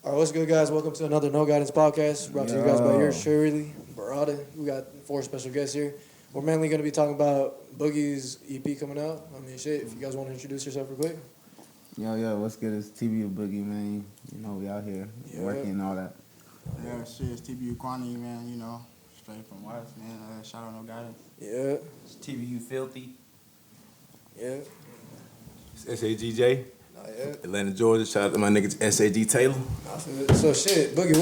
All right, what's good, guys? Welcome to another No Guidance podcast brought to you guys by yours truly, BERADA. We got 4 special guests here. We're mainly going to be talking about Boogie's EP coming out. I mean, shit, if you guys want to introduce yourself real quick. Yo, what's good? It's TBU Boogie, man. You know, we out here working and all that. Yeah, shit, it's TBU Kwani, man, you know, straight from West, man. Shout out No Guidance. Yeah. It's TBU Filthy. Yeah. It's SAGJ. Yeah. Atlanta, Georgia. Shout out to my niggas SAG Taylor. So shit, Boogie,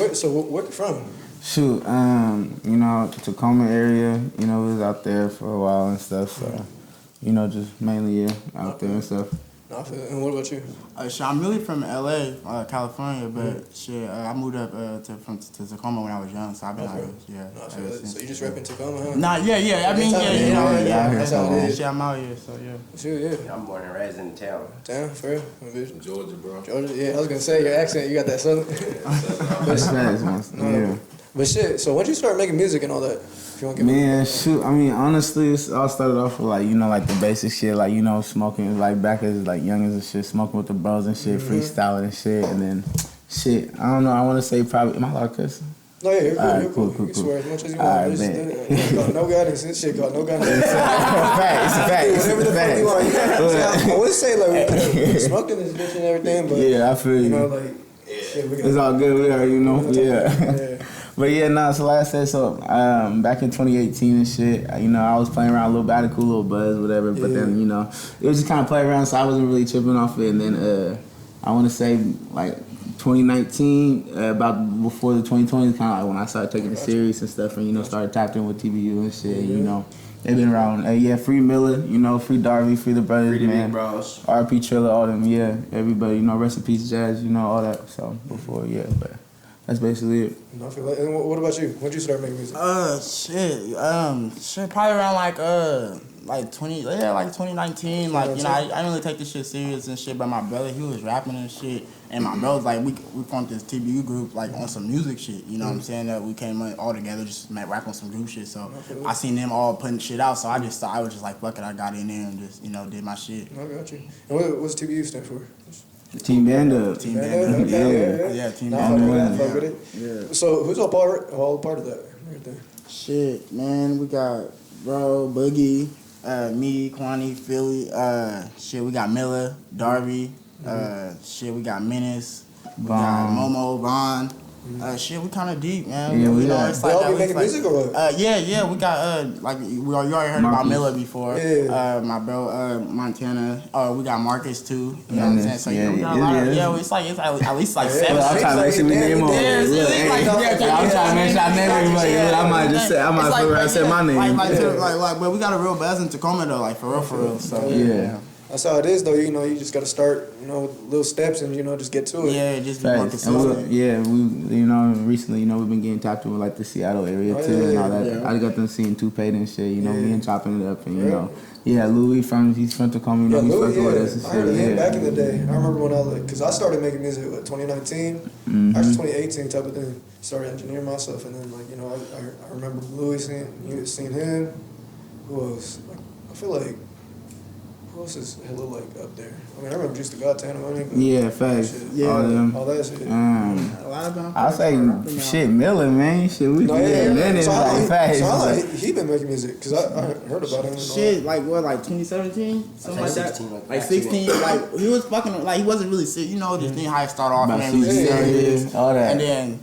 where you from? Shoot, you know, Tacoma area, you know, we was out there for a while and stuff, so, you know, just mainly, out there and stuff. No, I feel it. And what about you? Shit, I'm really from LA, California, but shit, I moved up to Tacoma when I was young, so I've been out here, yeah. No, I feel it. So you just repping Tacoma, huh? Nah, yeah, I mean, you know, That's how it is. shit, I'm out here, so yeah. Sure, yeah. I'm born and raised in town. Damn, for real? Georgia, bro. Georgia, yeah, I was going to say, your accent, you got that southern. That's fast, man. Yeah. But shit, so when did you start making music and all that? If you want to give Man, shoot, I mean, honestly, it all started off with, like, you know, like, the basic shit, like, you know, smoking, like, back as, like, young as and shit, smoking with the bros and shit, freestyling and shit, and then, shit, I don't know, I want to say probably, am I allowed to curse? No, yeah, you're cool. Alright, You're cool. cool. You can swear as much as you All want. right, It's called No Guidance. This shit called No Guidance. It's a fact. Whatever the fuck you want. You know, I would say, like, we smoking this bitch and everything, but, Yeah, I feel you. you know, like, shit, we got It's all good, we are, you know, yeah. Yeah. But yeah, nah, so like I said, so back in 2018 and shit, you know, I was playing around a little bit, I had a cool little buzz, whatever, but then, you know, it was just kind of play around, so I wasn't really tripping off it, and then I want to say, like, 2019, about before the 2020s, kind of like when I started taking it serious and stuff, and, you know, started tapping in with TBU and shit, you know. They've been around, free Miller, you know, free Darby, free the brothers, Free the man. big bros. RP Triller, all them, everybody, you know, rest in peace, Jazz, you know, all that, so, before, but that's basically it. No, I feel like, and what about you? When did you start making music? Shit, probably around like 2019, like, you know, I didn't really take this shit serious and shit, but my brother, he was rapping and shit, and my bros, like, we formed this TBU group, like, on some music shit, you know what I'm saying, that we came all together, just rap on some group shit, so I seen them all putting shit out, so I was just like, fuck it, I got in there and just, you know, did my shit. I got you. And what's TBU stand for? Team Band Up. Team Band Up? Band Up. Yeah. Yeah, Team No, Band Up. fuck with it. Yeah. So who's all part of that? Right there. Shit, man, we got Bro, Boogie, me, Kwani, Philly, shit, we got Miller, Darby, shit, we got Menace, we got Momo, Vaughn. Shit, we kind of deep, man. Yeah, we we know are. it's They like all that. be making music or what? Yeah, we got like you already heard about Marcus. Miller before. Yeah. My bro, Montana. We got Marcus too. You know what I'm saying? So we got a lot. It's at least like 7. I'm trying to make sure we name on it. I'm trying to make sure I name everybody. I might fuck around and say my name. But we got a real buzz in Tacoma though, like for real. So Yeah. That's how it is, though. You know, you just got to start, you know, little steps and, you know, just get to it. yeah, just be more Facts. consistent. We you know, recently, you know, we've been getting tapped in with like the Seattle area too and all that. yeah. I got them seeing Toupee and shit, you know, me and chopping it up and, you Yeah. know. Louis he's from Tacoma, you know, he's Louis, fucking with us and I heard of shit. him back in the day. I remember when I was, because I started making music, 2019? Actually, 2018 type of thing. Started engineering myself, and then, like, you know, I remember Louis seeing him. Who else? Like, I feel like, who else is hella, like, up there? I mean, I remember just the God Tanner money. Yeah, facts. Shit. All them. All that shit. A lot of them. I say shit, Miller, man. Shit, we minutes So like facts. So how long he been making music? Because I heard about him. And Shit, like what, like 2017, something like that. 16, Like 16, like he was fucking, like he wasn't really sick. You know, this thing how it started off, About and really serious, all that. and then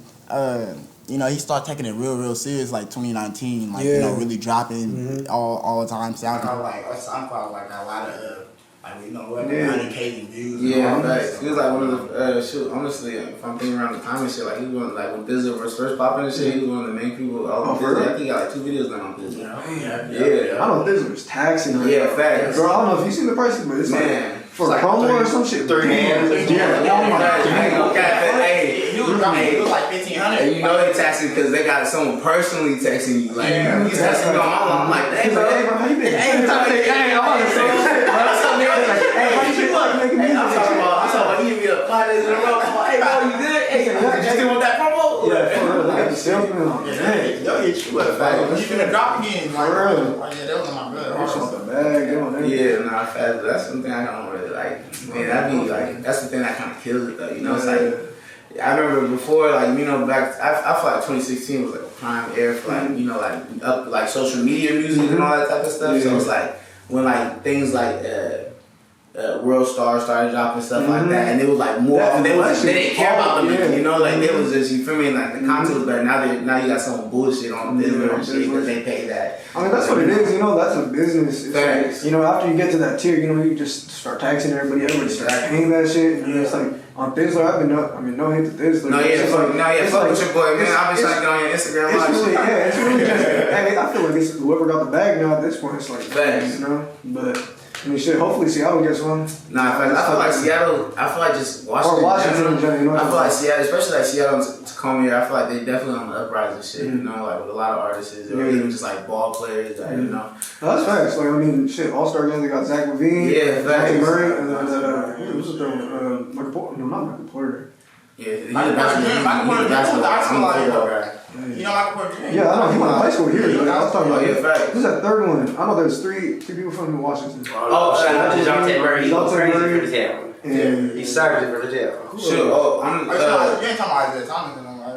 you know, he started taking it real serious, like 2019, like you know, really dropping all the time. SoundCloud like got a lot of like, you know, 100K views. Yeah, facts. He was like one of the shoot. Honestly, if I'm thinking around the time and shit, like he was like when Dizzle was first popping and shit, he was one of the main people. I think he got like 2 videos now on Dizzle. Yeah. I know this was taxing her. Yeah, facts. Girl, I don't know if you seen the prices, but it's Man. like for a promo or some shit. 3 hands. Yeah. Oh my God. Hey, It was like 1,500. and you know they texting because they got someone personally texting you. Like, he's texting me on my line. I'm like, hey, bro, how you been? Hey, I want to say shit, bro. I'm talking about he hit me up 5 days in a row. I'm like, hey, bro, you good? Hey, you still want that promo? Yeah, for real. They got the selfie on. Yo, hit you up. You finna drop again. Like, For real. yeah, that was on my brother. That's just a bag going there. Yeah, nah, fast. That's something I don't really like. Man, that be like, that's the thing that kind of kills it though. You know, it's like, I remember before, like, you know, back, I feel like 2016 was like a prime era for like, you know, like social media music and all that type of stuff. So it's like when like things like World Star started dropping stuff like that, and it was like more. They didn't care about the music, you know, like they was just, you feel me, like the content was better. Now you got some bullshit on this and shit because they pay that. I mean, that's what it is, you know, that's a business. It's like, you know, after you get to that tier, you know, you just start taxing everybody starts paying that shit, and it's like, on Thizzler, I've been no hate to Thizzler. Fuck with your boy, man. I've been trying to get on your Instagram live. It's really just, I feel like it's whoever got the bag now at this point, it's like, you know, but. I mean, shit, hopefully Seattle gets one. Nah, I feel like Seattle, I feel like just Washington in general, you know, I feel like Seattle, especially like Seattle and Tacoma here, I feel like they definitely on the uprise and shit, you know, like with a lot of artists, or even just like ball players, like, you know. No, that's facts. Like, I mean, shit, All-Star games, they got Zach LaVine, Matthew Murray, and then, who's the third one? Michael Porter. No, not Michael Porter. Yeah, Michael Porter, guy. You know Michael Porter? Yeah, I know. He went to high school here. I was talking about facts. Who's that third one? I know there's three people from Washington. Jonathan Murray. Jonathan Murray. For the town. And He started for the town. Sure. You ain't talking about Isaiah Thomas.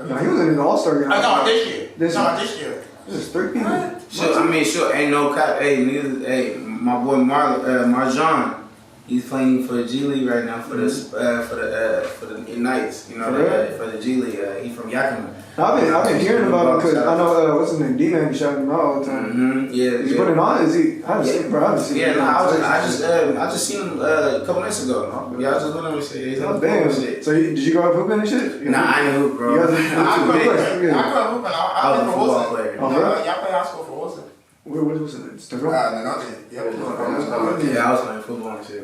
no, he was in the All-Star game. I'm talking about this year. This year. There's three people. Sure, ain't no cap. Hey, my boy Marjan, he's playing for the G League right now for the Knights, you know, for the G League. He from Yakima. I've been hearing about him because I know what's his name, D-Man be shouting him out all the time. He's putting on. Is he? I haven't seen him. Yeah, I just seen him a couple nights ago. Yeah, I was just looking at him and shit. Oh, damn. So did you grow up hooping and shit? Nah, I ain't hoop, bro. I grew up hooping. I was a played for football Wilson. player. Y'all played high school for Wilson. What was it? Stegro? Yeah, I was playing football and shit.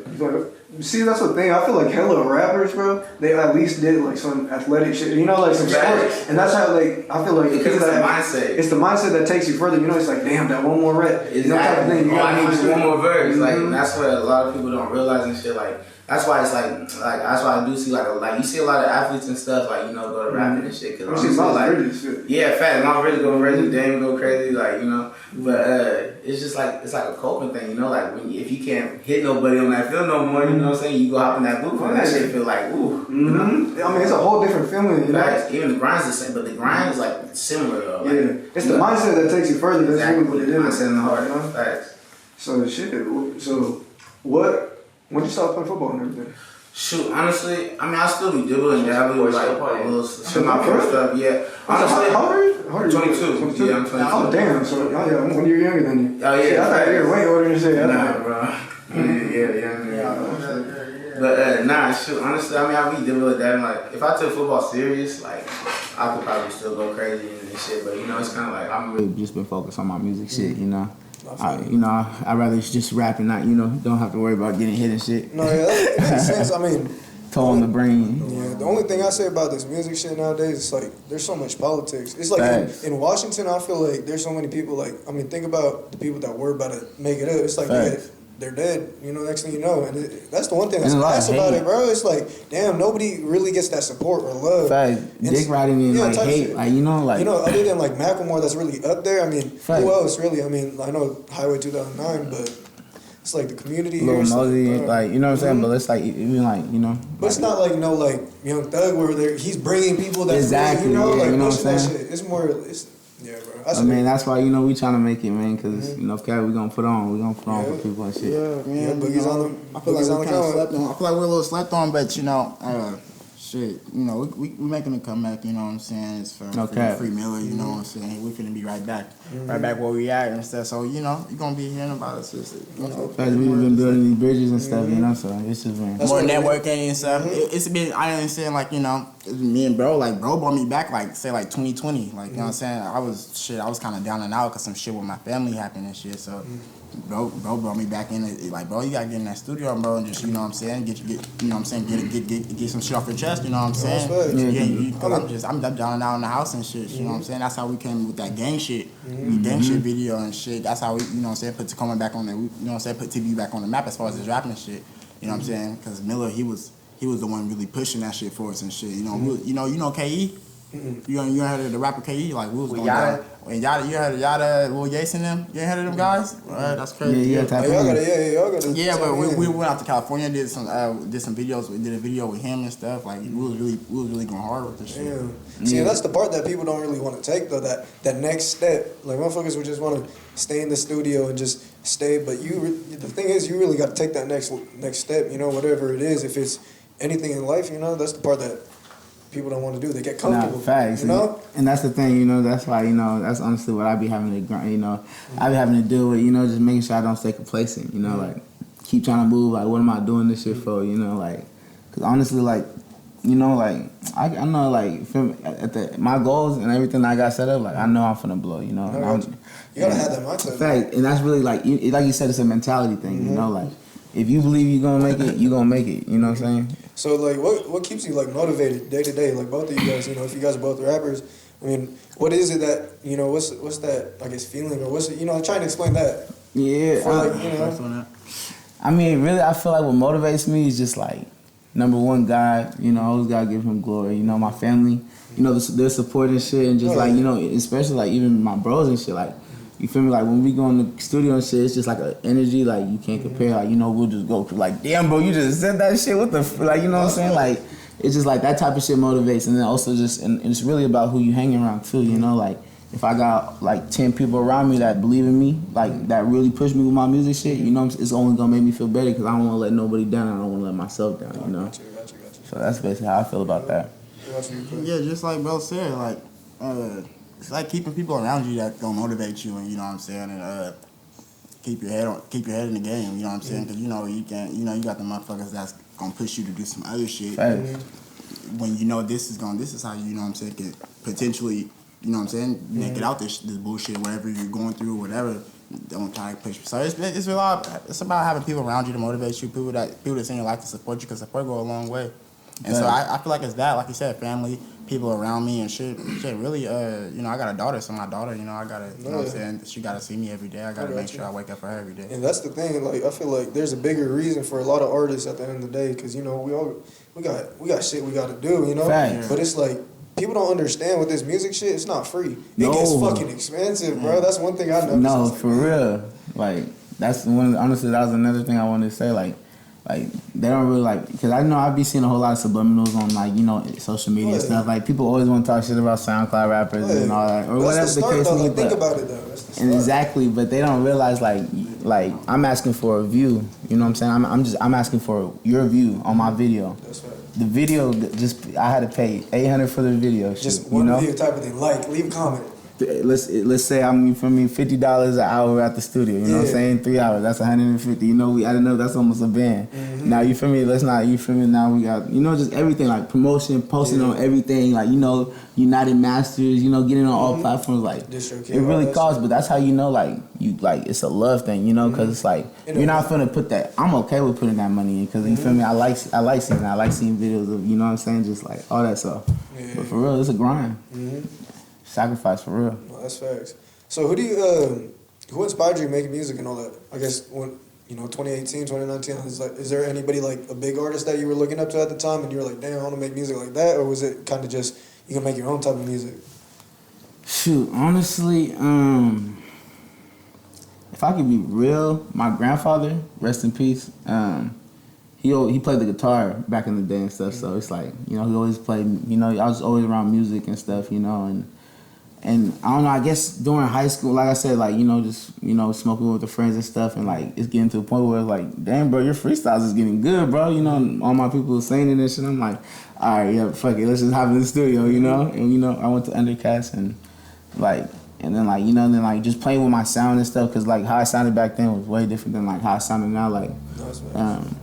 See, that's the thing. I feel like hella rappers, bro. They at least did like some athletic shit, you know, like some sports. And that's how, like, I feel like because it's the mindset. It's the mindset that takes you further. You know, it's like, damn, that one more rep. Exactly. That type of thing. I need just one more verse. Like, that's what a lot of people don't realize and shit. Like, that's why it's like that's why I do see like you see a lot of athletes and stuff like, you know, go to rapping and shit. Cause fact, Mount Ridge go crazy, Dame go crazy, like, you know. But it's just like it's like a coping thing, you know. Like if you can't hit nobody on that field no more, you know what I'm saying? You go hop in that booth and that shit feel like ooh. You know? I mean, it's a whole different feeling. You know? Even the grind's the same, but the grind is like similar though. Like, it's the mindset that takes you further. That's really what it is. Mindset in the heart. You know? Facts. So shit. So when you start playing football and everything? Shoot, honestly, I mean, I still be dribbling, dabbling, like a little semi-pro stuff, yeah. Honestly, how old are you? 22. Yeah, I'm 22. Oh, damn. So, I'm 1 year younger than you. Oh, yeah. Shit, I thought you were way older than shit. Nah, bro. Yeah. But, shoot, honestly, I mean, I be dribbling, dabbling. Like, if I took football serious, like, I could probably still go crazy and shit, but, you know, it's kind of like, I'm really just been focused on my music shit, you know. I'd rather just rap and not, you know, don't have to worry about getting hit and shit. No, yeah, it makes sense. I mean, toe on the brain. Yeah, the only thing I say about this music shit nowadays is like there's so much politics. It's like in Washington, I feel like there's so many people. Like, I mean, think about the people that were about to make it up. It's like they're dead. You know, next thing you know, and that's the one thing that's nice about it, bro. It's like, damn, nobody really gets that support or love. Dick riding in like hate, like you know, other than like Macklemore, that's really up there. I mean, who else really? I mean, I know Highway 2009, but it's like the community. Lil Mosey, like, you know what I'm saying, but it's like even like, you know. But it's not like like Young Thug where he's bringing people that exactly, you know, like you know what I'm saying. Shit. It's more. Yeah, bro. I mean, that's why, you know, we trying to make it, man, because, you know, we gonna put on for people and shit. Yeah, man. Boogie's on them. I feel like we're kind of slept on. I feel like we're a little slept on, but, you know, shit, you know, we making a comeback, you know what I'm saying? It's for Free Miller, you know what I'm saying? We finna be right back. Right back where we at and stuff. So, you know, you're gonna be hearing about us. You know, we've been building these bridges and stuff, you know, so it's just been more networking and stuff. It's been, I understand, like, you know, me and bro brought me back, like, say, like, 2020. Like, you know what I'm saying? I was kind of down and out because some shit with my family happened and shit, so... Bro brought me back in. Like, bro, you gotta get in that studio, bro, and just, you know what I'm saying, get you know what I'm saying, get some shit off your chest, you know what I'm saying? I'm down and out in the house and shit, you know what I'm saying? That's how we came with that gang shit, gang shit video and shit. That's how we, you know what I'm saying, put Tacoma back on the, you know what I'm saying, put TBU back on the map as far as this rapping shit, you know what I'm saying? Because Miller, he was the one really pushing that shit for us and shit, you know. You know KE. You ain't heard of the rapper KE? Like, we was With going Yada? down. And Yada, you heard of Yada, Lil Yates and them? You ain't heard of them guys? That's crazy. Yeah, Y'all gotta. Yeah, tell but me. we went out to California, did some videos. We did a video with him and stuff. Like, we was really going hard with this shit. Yeah. See, that's the part that people don't really want to take though. That next step, like motherfuckers would just want to stay in the studio and just stay. But the thing is, you really got to take that next step. You know, whatever it is. If it's anything in life, you know, that's the part that people don't want to do. They get comfortable. Facts. You know? And that's the thing, you know, that's why, you know, that's honestly what I be having to grind, you know. I be having to deal with, you know, just making sure I don't stay complacent, you know, like, keep trying to move, like, what am I doing this shit for, you know, like, because honestly, like, you know, like, I know, like, my goals and everything I got set up, like, I know I'm finna blow, you know. You gotta have that mindset. Fact, and that's really, like you said, it's a mentality thing, you know, like, if you believe you're gonna make it, you're gonna make it, you know what I'm saying? So, like, what keeps you, like, motivated day to day? Like, both of you guys, you know, if you guys are both rappers, I mean, what is it that, you know, what's that, I guess, feeling, or what's it, you know, I'm trying to explain that. Yeah. For, like, you know. I mean, really, I feel like what motivates me is just, like, number one, God, you know, I always gotta give him glory. You know, my family, you know, their support and shit, and just, like, you know, especially, like, even my bros and shit, like, you feel me? Like, when we go in the studio and shit, it's just like an energy, like, you can't compare. Like, you know, we'll just go, like, damn, bro, you just said that shit. What the, like, you know what I'm saying? Like, it's just like that type of shit motivates. And then also just, and it's really about who you hang around too, you know? Like, if I got, like, 10 people around me that believe in me, like, that really push me with my music shit, you know, it's only gonna make me feel better because I don't wanna let nobody down. I don't wanna let myself down, you know? Gotcha. So that's basically how I feel about that. Yeah, just like bro said, like, it's like keeping people around you that gonna motivate you, and you know what I'm saying, and keep your head in the game. You know what I'm saying? Because you know you got the motherfuckers that's gonna push you to do some other shit. When you know this is how you know what I'm saying, could potentially, you know what I'm saying, make it out this bullshit, whatever you're going through, whatever. Don't try to push. So it's about having people around you to motivate you, people that's in your life to support you, because support go a long way. And so I feel like it's that, like you said, family, people around me and shit really, you know, I got a daughter, so my daughter, you know, I gotta, you know what I'm saying, she gotta see me every day. I gotta make sure I wake up for her every day. And that's the thing, like, I feel like there's a bigger reason for a lot of artists at the end of the day, because, you know, we got shit we gotta do, you know? Fact. But it's like, people don't understand with this music shit, it's not free. No. It gets fucking expensive, bro. That's one thing I noticed. No, like, for real. Like, that's one, honestly, that was another thing I wanted to say, like, they don't really, like, because I know I be seeing a whole lot of subliminals on, like, you know, social media and stuff. Like, people always want to talk shit about SoundCloud rappers and all that. Or whatever the case may be. Think about it, though. That's the And start. exactly, but they don't realize, like, I'm asking for a view. You know what I'm saying? I'm asking for your view on my video. That's right. The video, I had to pay $800 for the video. Just shit, one you know? video type of thing. Like, leave a comment. Let's say I'm $50 an hour at the studio. You know what I'm saying? 3 hours. That's $150. You know, I didn't know that's almost a band. Now you feel me? You feel me? Now we got, you know, just everything, like promotion, posting on everything, like, you know, United Masters, you know, getting on all platforms, like it really costs. But that's how you know, like, it's a love thing, you know, because it's like you're not finna put that. I'm okay with putting that money in because you feel me? I like seeing videos of, you know what I'm saying, just like all that stuff. But for real, it's a grind. Sacrifice for real. No, that's facts. So who inspired you making music and all that? I guess when, you know, 2018, 2019, is there anybody, like, a big artist that you were looking up to at the time and you were like, damn, I want to make music like that? Or was it kind of just, you can make your own type of music? Shoot, honestly, if I could be real, my grandfather, rest in peace, he played the guitar back in the day and stuff, so it's like, you know, he always played, you know, I was always around music and stuff, you know, and I don't know, I guess during high school, like I said, like, you know, just, you know, smoking with the friends and stuff, and, like, it's getting to a point where it's like, damn, bro, your freestyles is getting good, bro, you know, and all my people are saying it and shit. I'm like, all right, yeah, fuck it, let's just hop in the studio, you know, and, you know, I went to Undercast and, like, and then, like, you know, then, like, just playing with my sound and stuff, because, like, how I sounded back then was way different than, like, how I sounded now, like,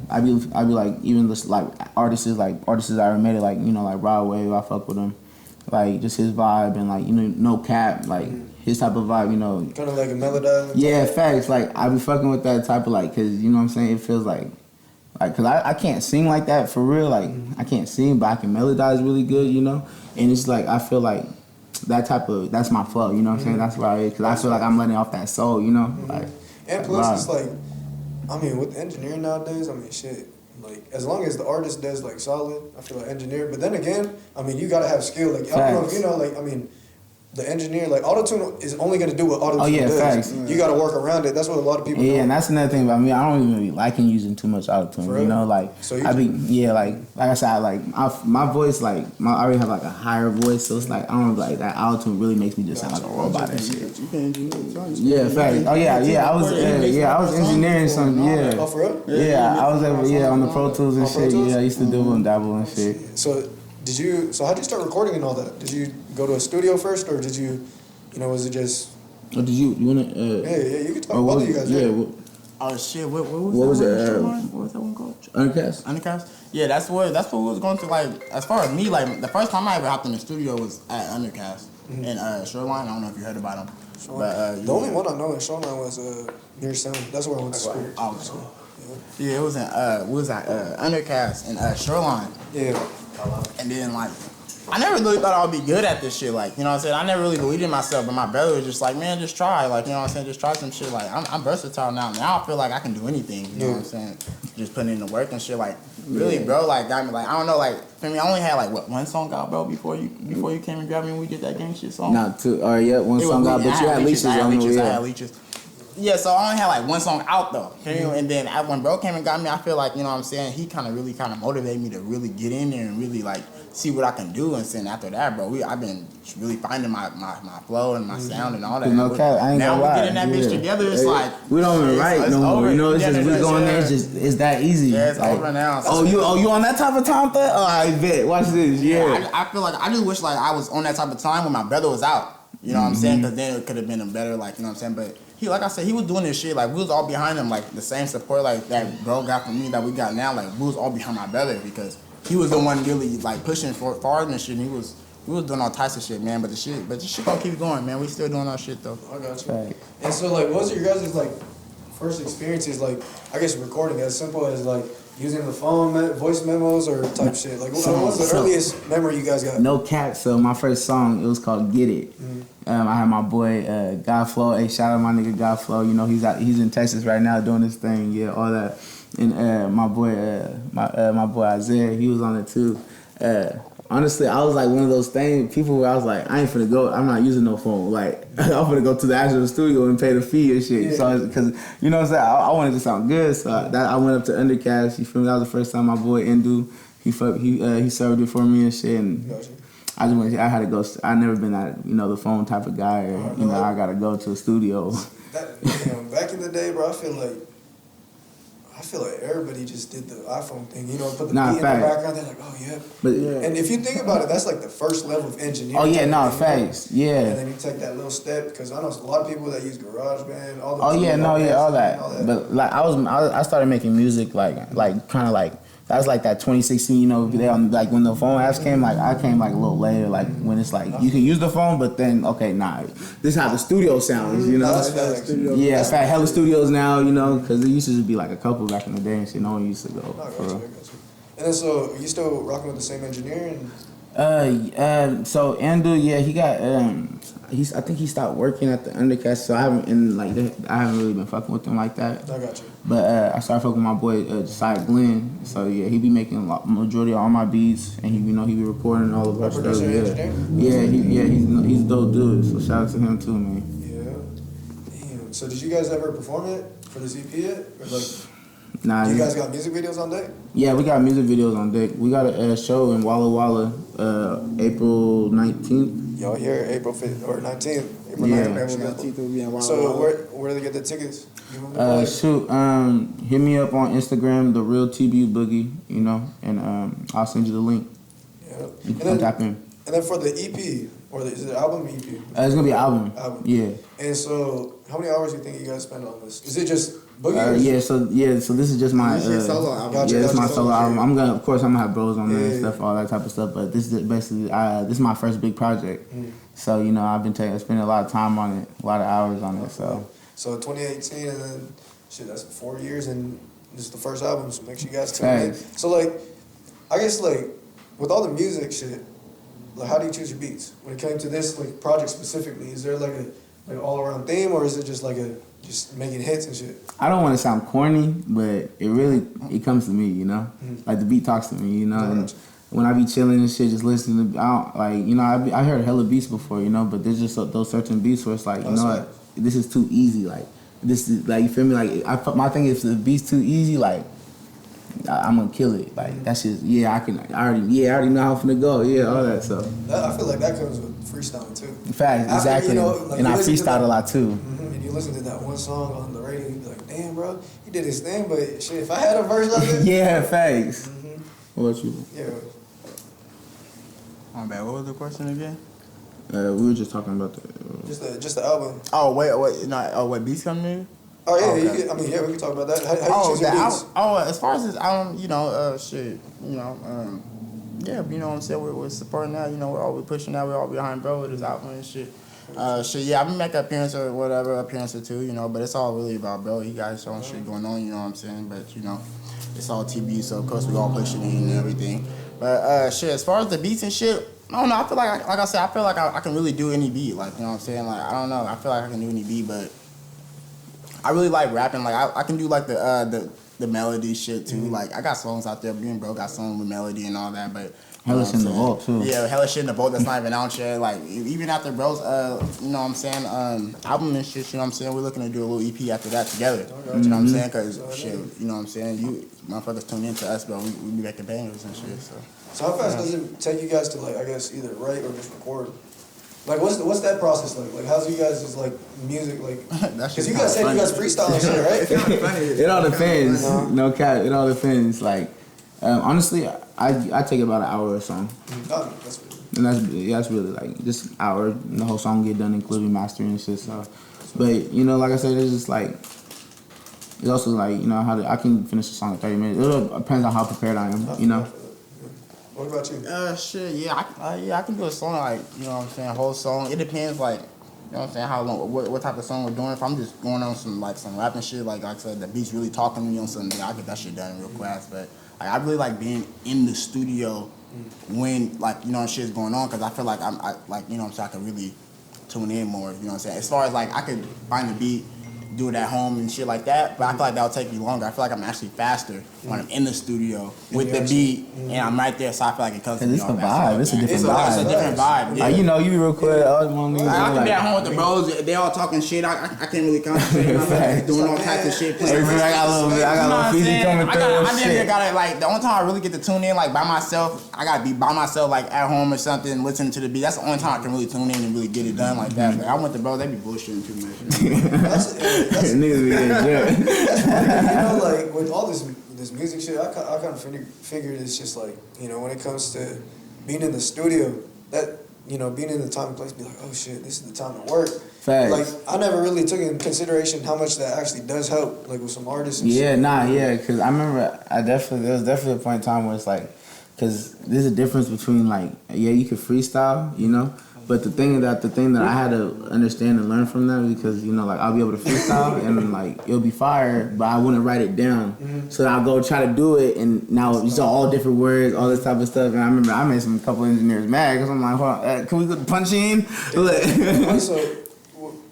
I be like, even just, like, artists I already made it, like, you know, like, Rod Wave, I fuck with him. Like, just his vibe and, like, you know, no cap, like, his type of vibe, you know. Kind of like a melodize? Yeah, facts. Like, I be fucking with that type of, like, because, you know what I'm saying, it feels like, because I can't sing like that for real. Like, I can't sing, but I can melodize really good, you know. And it's like, I feel like that's my flow, you know what I'm saying? That's where I is, because I feel like I'm letting off that soul, you know. Like, and plus, it's like, I mean, with engineering nowadays, I mean, shit, like as long as the artist does like solid, I feel like engineer. But then again, I mean, you gotta have skill. Like I don't know if you know, like I mean. The engineer, like auto-tune is only gonna do what auto-tune does. Facts. You gotta work around it. That's what a lot of people Yeah, don't. and that's another thing about me. I don't even be liking using too much auto-tune. For You real? know, like So you I be like I said, my voice I already have like a higher voice, so it's like I don't like that auto-tune really makes me just sound like a robot and shit. You can engineer. Yeah, facts. Oh yeah, I was engineering some. Yeah, Oh, for real? yeah, I was on the Pro Tools and On Pro shit. Tools? Yeah, I used to do and dabble and shit. So so how'd you start recording and all that? Did you go to a studio first, or did you, was it just? Or did you wanna? Yeah, you can talk or both of you guys. Yeah. Oh shit! What What was that it? one? What was that one called? Undercast. Undercast? Yeah, that's what we was going to like. As far as me, like the first time I ever hopped in the studio was at Undercast in Shoreline. I don't know if you heard about them. But The only one I know in Shoreline was Near Sound. That's where I went to school. Oh, yeah, it was in we was at Undercast in Shoreline. Yeah. And then like I never really thought I would be good at this shit. Like, you know what I'm saying? I never really believed in myself, but my brother was just like, man, just try. Like, you know what I'm saying? Just try some shit. Like, I'm versatile now. Now I feel like I can do anything. You know what I'm saying? Just putting in the work and shit. Like, really, bro, like, got me, like, I don't know, like, for me, I only had, like, what, one song out, bro, before you came and grabbed me when we did that gang shit song? Not two. Or yeah, one song out, but you had leeches on the I had leeches. Yeah, so I only had like one song out though. And then when bro came and got me, I feel like, you know what I'm saying, he kind of motivated me to really get in there and really like see what I can do. And then after that, bro, I've been really finding my flow and my sound and all that. No cap, I ain't now gonna we lie. getting that bitch together, it's like we don't even write no more. You know, it's just we going there. It's that easy. Yeah, it's like, over now. Oh, you on that type of time thing? Oh, I bet. Watch this. Yeah. I feel like I just wish like I was on that type of time when my brother was out. You know what I'm saying? Because then it could have been a better, like, you know what I'm saying? But he, like I said, he was doing this shit. Like, we was all behind him. Like, the same support, like, that bro got from me that we got now. Like, we was all behind my brother because he was the one really, like, pushing forward and shit. And we was doing all types of shit, man. But the shit gonna keep going, man. We still doing our shit, though. I got you. Right. And so, like, what was your guys' like first experiences? Like, I guess recording as simple as like using the phone, voice memos, or type shit. Like, what was the earliest memory you guys got? No cap. So my first song, it was called "Get It." I had my boy God Flow. Hey, shout out my nigga God Flow. You know he's in Texas right now doing his thing. Yeah, all that. And my boy Isaiah, he was on it too. Honestly, I was like one of those people where I was like, I ain't finna go. I'm not using no phone. Like I'm finna go to the actual studio and pay the fee and shit. Yeah. So because you know what I'm saying, I wanted to sound good. So I went up to Undercast. You feel me? That was the first time my boy Endu he served it for me and shit. And I had to go. I never been that the phone type of guy. Or, I gotta go to a studio. Back in the day, bro, I feel like everybody just did the iPhone thing. Put the beat in the background. They're like, oh yeah. But and if you think about it, that's like the first level of engineering. Oh yeah, facts. Yeah. And then you take that little step because I know a lot of people that use GarageBand. All that. But like I started making music like kind of like. That was like that 2016, like when the phone apps came, like I came like a little later, like when it's like you can use the phone, but then this is how the studio sounds, Yeah, it's like hella studios now, because it used to just be like a couple back in the day and shit. No one used to go. I got you. And then so you still rocking with the same engineer? So Andrew, yeah, he got I think he stopped working at the Undercast, so I haven't really been fucking with him like that. I got you. But I started fucking with my boy Josiah Glenn. So yeah, he be making majority of all my beats, and he be recording all of our stuff. He's a dope dude. So shout out to him too, man. Yeah. Damn. So did you guys ever perform it for this EP yet? Or like, nah. You guys got music videos on deck? Yeah, we got music videos on deck. We got a show in Walla Walla, April 19th. Y'all here April 5th or 19th. April 19th will be in Walla Walla. So where do they get the tickets? Hit me up on Instagram, The Real TBU Boogie, and I'll send you the link. Yeah. You can tap in. And then for the EP, or is it album EP? It's gonna be an album. Yeah. And so, how many hours do you think you guys spend on this? Is it just Boogie? So this is just my solo album. It's my solo album. I'm gonna have bros on there and stuff, all that type of stuff. But this is basically this is my first big project. So I've been spending a lot of time on it, a lot of hours on it. So 2018, and then that's 4 years, and this is the first album. So make sure you guys tune in. So I guess with all the music shit, how do you choose your beats when it came to this project specifically? Is there like all around theme, or is it just like just making hits and shit? I don't want to sound corny, but it comes to me, you know? Like the beat talks to me, you know? And when I be chilling and shit, just listening to, I heard hella beats before, you know? But there's just those certain beats where it's like, you know what? This is too easy. Like, this is, like, you feel me? Like, my thing is if the beat's too easy, like, I'm gonna kill it. Like, that's just, I already know how I'm finna go. Yeah, all that stuff. I feel like that comes with freestyling too. In fact, exactly. You know, like and I freestyled a lot too. And you listen to that one song on the radio, you be like, damn, bro, he did his thing, but shit, if I had a verse like that. Yeah, facts. What about you? Yeah. My bad. What was the question again? We were just talking about Just the album. Oh wait, what beats coming in? Oh yeah, Okay. we can talk about that. How you choose your beats? As far as this album, shit, yeah, you know what I'm saying, we're supporting that, we're all pushing that, we're all behind bro with his album and shit. Yeah, I've been making an appearance or two, but it's all really about bro. He got his own shit going on, you know what I'm saying, but it's all TB, so of course we all pushing it and everything. But shit, as far as the beats and shit, I don't know. I feel like I said, I feel like I can really do any beat. Like, you know what I'm saying? Like, I don't know. I feel like I can do any beat, but I really like rapping. Like, I can do like the melody shit too. Like, I got songs out there. Me and bro got songs with melody and all that, but hella shit in the vault too. Yeah, hella shit in the vault that's not even out yet. Like, even after bro's, you know what I'm saying, album and shit, you know what I'm saying, we're looking to do a little EP after that together. You know what I'm saying? Cause shit, you know what I'm saying, you motherfuckers tune into us, bro. We be making bangers and shit. So how fast does it take you guys to, like, I guess either write or just record? Like, what's that process like? Like, how's you guys just like music like? Because you guys said you guys freestyle and shit, right? It's kind of funny. It all depends. No cap. It all depends. Like, honestly, I take about an hour or so. And that's really like just an hour. And the whole song get done, including mastering and shit. So, but like I said, it's just like it's also like I can finish a song in 30 minutes. It all depends on how prepared I am. What about you? Shit, yeah, I can do a song like, you know what I'm saying, a whole song. It depends, like, you know what I'm saying, how long, what type of song we're doing. If I'm just going on some rapping shit, like I said, the beat's really talking to me on something, I'll get that shit done real fast. But like, I really like being in the studio when, like, shit's going on, because I feel like you know what I'm saying, I can really tune in more, you know what I'm saying. As far as like, I could find a beat, do it at home and shit like that, but I feel like that'll take me longer. I feel like I'm actually faster when I'm in the studio with the beat and I'm right there, so I feel like it comes to me. It's a vibe. It's a different vibe. It's a different vibe. Yeah. Like, you be real quick. I can be at home with the bros. They all talking shit. I can't really concentrate. I'm doing all types of shit. I got a little feeling coming through. I gotta like the only time I really get to tune in like by myself. I gotta be by myself like at home or something, listening to the beat. That's the only time I can really tune in and really get it done like that. But I went to bros. They be bullshitting too much. Niggas be in jail. That's like with all this music shit, I kind of figured it's just like, when it comes to being in the studio, that, being in the time and place, be like, oh shit, this is the time to work. Facts. Like, I never really took in consideration how much that actually does help, like with some artists and shit. Because I remember there was definitely a point in time where it's like, because there's a difference between like, you could freestyle, but the thing that I had to understand and learn from that, because like I'll be able to freestyle and like it'll be fire, but I wouldn't write it down. So I'll go try to do it, and now it's all different words, all this type of stuff. And I remember I made a couple engineers mad because I'm like, hold on, can we punch in? So,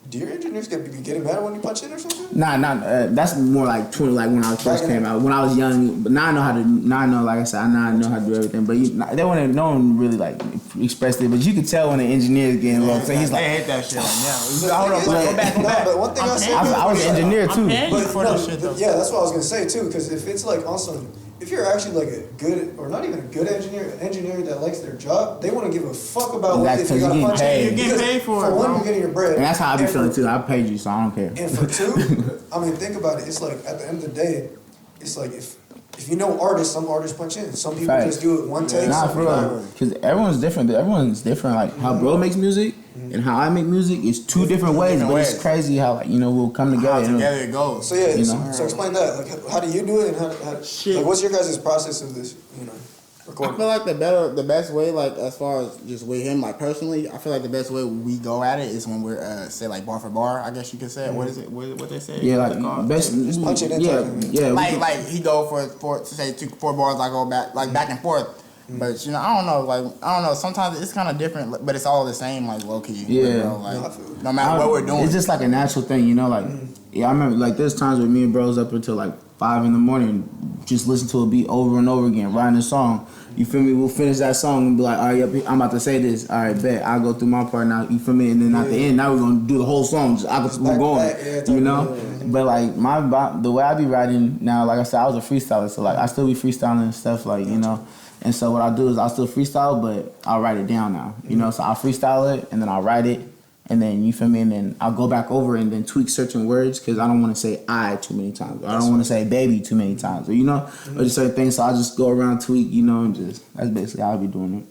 do your engineers be getting mad when you punch in or something? Nah, that's more like when I first came out, when I was young. But now I know how to. Now I know, like I said, I know how to do everything. But no one really like expressed it. But you could tell when the engineer is getting low. So he's like, they hate that shit. Hold on, go back. But one thing I said, I was an engineer too. Yeah, that's what I was gonna say too. Because if it's like awesome. If you're actually like a good, or not even a good engineer, an engineer that likes their job, they want to give a fuck about what if you got to punch in. You're getting paid for it. For one, you're getting your bread. And that's how I be feeling too. I paid you, so I don't care. And for two, I mean, think about it. It's like at the end of the day, it's like if you know artists, some artists punch in. Some people just do it one take. Nah, for real. Because everyone's different. Everyone's different. Like how bro makes music and how I make music is two different ways. But it's crazy how we'll come together. How together it goes. So yeah, so explain that. Like how do you do it, and how like what's your guys' process of this? Recording? I feel like the best way, like as far as just with him, like personally, I feel like the best way we go at it is when we're say like bar for bar. I guess you could say it. What is it? What they say? Yeah, like best. Just punch it in. Yeah. Like he go for say 4 bars. I go back and forth. But you know, I don't know. Sometimes it's kind of different, but it's all the same, like low key. Yeah. Bro, like no matter what we're doing, it's just like a natural thing, you know. Like, yeah, I remember like there's times with me and bros up until like 5 in the morning, just listen to a beat over and over again, writing a song. You feel me? We'll finish that song and be like, all right, yep, I'm about to say this. All right, bet. I'll go through my part now. You feel me? And then at the end, now we're gonna do the whole song. We're going, you know. But like the way I be writing now, like I said, I was a freestyler, so like I still be freestyling and stuff, like you know. And so what I do is I'll still freestyle, but I'll write it down now, you know. So I'll freestyle it and then I'll write it, and then you feel me, and then I'll go back over and then tweak certain words because I don't want to say I too many times, or I don't want to say baby too many times, or you know, or just certain things. So I'll just go around tweak, you know, and just that's basically how I be doing it.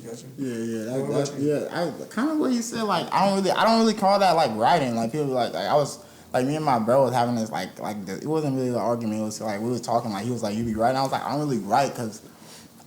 Gotcha. Yeah. I kind of what you said. Like I don't really call that like writing. Like people like I was. Like me and my bro was having this it wasn't really an argument. It was like we was talking. Like he was like, "You be writing?" I was like, "I don't really write because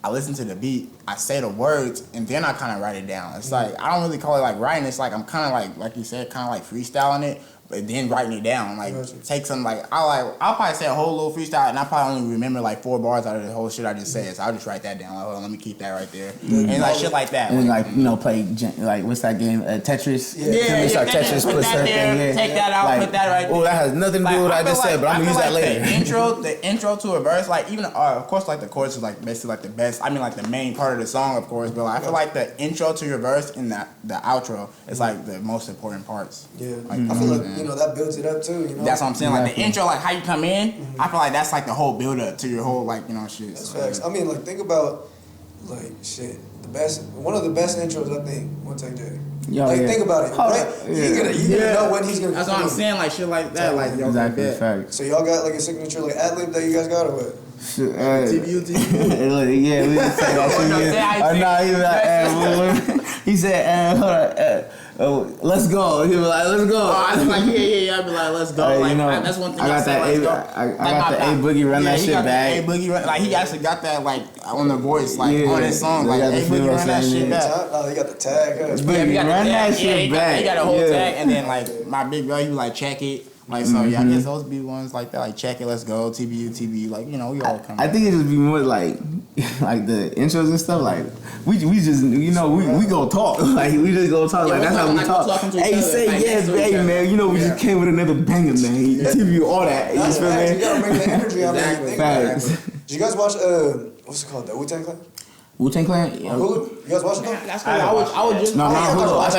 I listen to the beat, I say the words, and then I kind of write it down." It's like I don't really call it like writing. It's like I'm kind of like you said, kind of like freestyling it, but then writing it down. Like take some I'll probably say a whole little freestyle, and I probably only remember like 4 bars out of the whole shit I just said. So I'll just write that down. Like, oh, let me keep that right there, and like shit like that. And then like you know play like what's that game Tetris? Tetris. Put that there. Take that out. Put that right there. Oh, that has nothing to do with what I just said, but I'm gonna use that later. The intro to a verse, like even of course, like the chorus is like basically like the best. I mean, like the main part of the song, of course, but like, I feel like the intro to your verse and the outro is like the most important parts. Yeah, like, I feel like you know that builds it up too. You know, that's what I'm saying. Like the intro, like how you come in, I feel like that's like the whole build up to your whole like you know shit. That's facts. I mean, like think about like shit. One of the best intros I think. One take J. Think about it. Right? You're gonna know when he's gonna. That's what I'm saying. Like shit like that. Like exactly. Facts. So y'all got like a signature like ad lib that you guys got or what? TBU. Yeah, we just say that shit. He said, let's go. He was like, let's go. I was like, yeah. I'd be like, let's go. Like, you know, that's one thing I got that I got the A Boogie run that shit back. A Boogie run, like he actually got that like on the voice, like on his song, like A Boogie run that shit back. Oh, he got the tag. Boogie run that shit back. He got a whole tag, and then like my big bro, he was like, check it. Like so, yeah, I guess those be ones like that. Like check it, let's go, TBU, like you know, we all come. I think it just be more like the intros and stuff. Like we just you know we go talk. Like we just go talk. Like that's how we talk. Hey, say yes, hey man. You know we just came with another banger, man. TBU all that. You feel me? You gotta bring the energy out there. Facts. Did you guys watch what's it called? The Wu-Tang Clan? Wu-Tang Clan? Hulu? You guys watch it though? That's cool. I would just no Hulu.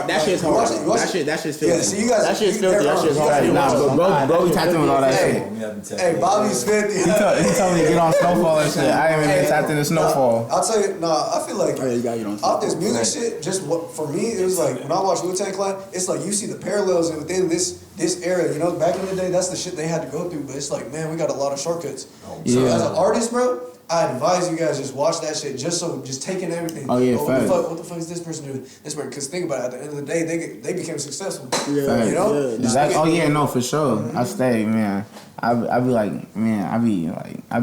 That shit's hard. That shit's filthy. Yeah, see you guys. That shit's filthy. That shit's hard. Nah, bro, we tapped in with all that shit. Hey, Bobby's 50. He told me to get on Snowfall and shit. I ain't even tapped into Snowfall. I'll tell you, I feel like you gotta get on off this music shit, just what for me it was like when I watched Wu-Tang Clan, it's like you see the parallels within this era. You know, back in the day, that's the shit they had to go through. But it's like, man, we got a lot of shortcuts. So as an artist, bro, I advise you guys just watch that shit just taking everything. Oh yeah, what the fuck is this person doing? This person, because think about it, at the end of the day, they became successful. Yeah, you know. Yeah. For sure. I stay, man. I be like, man, I be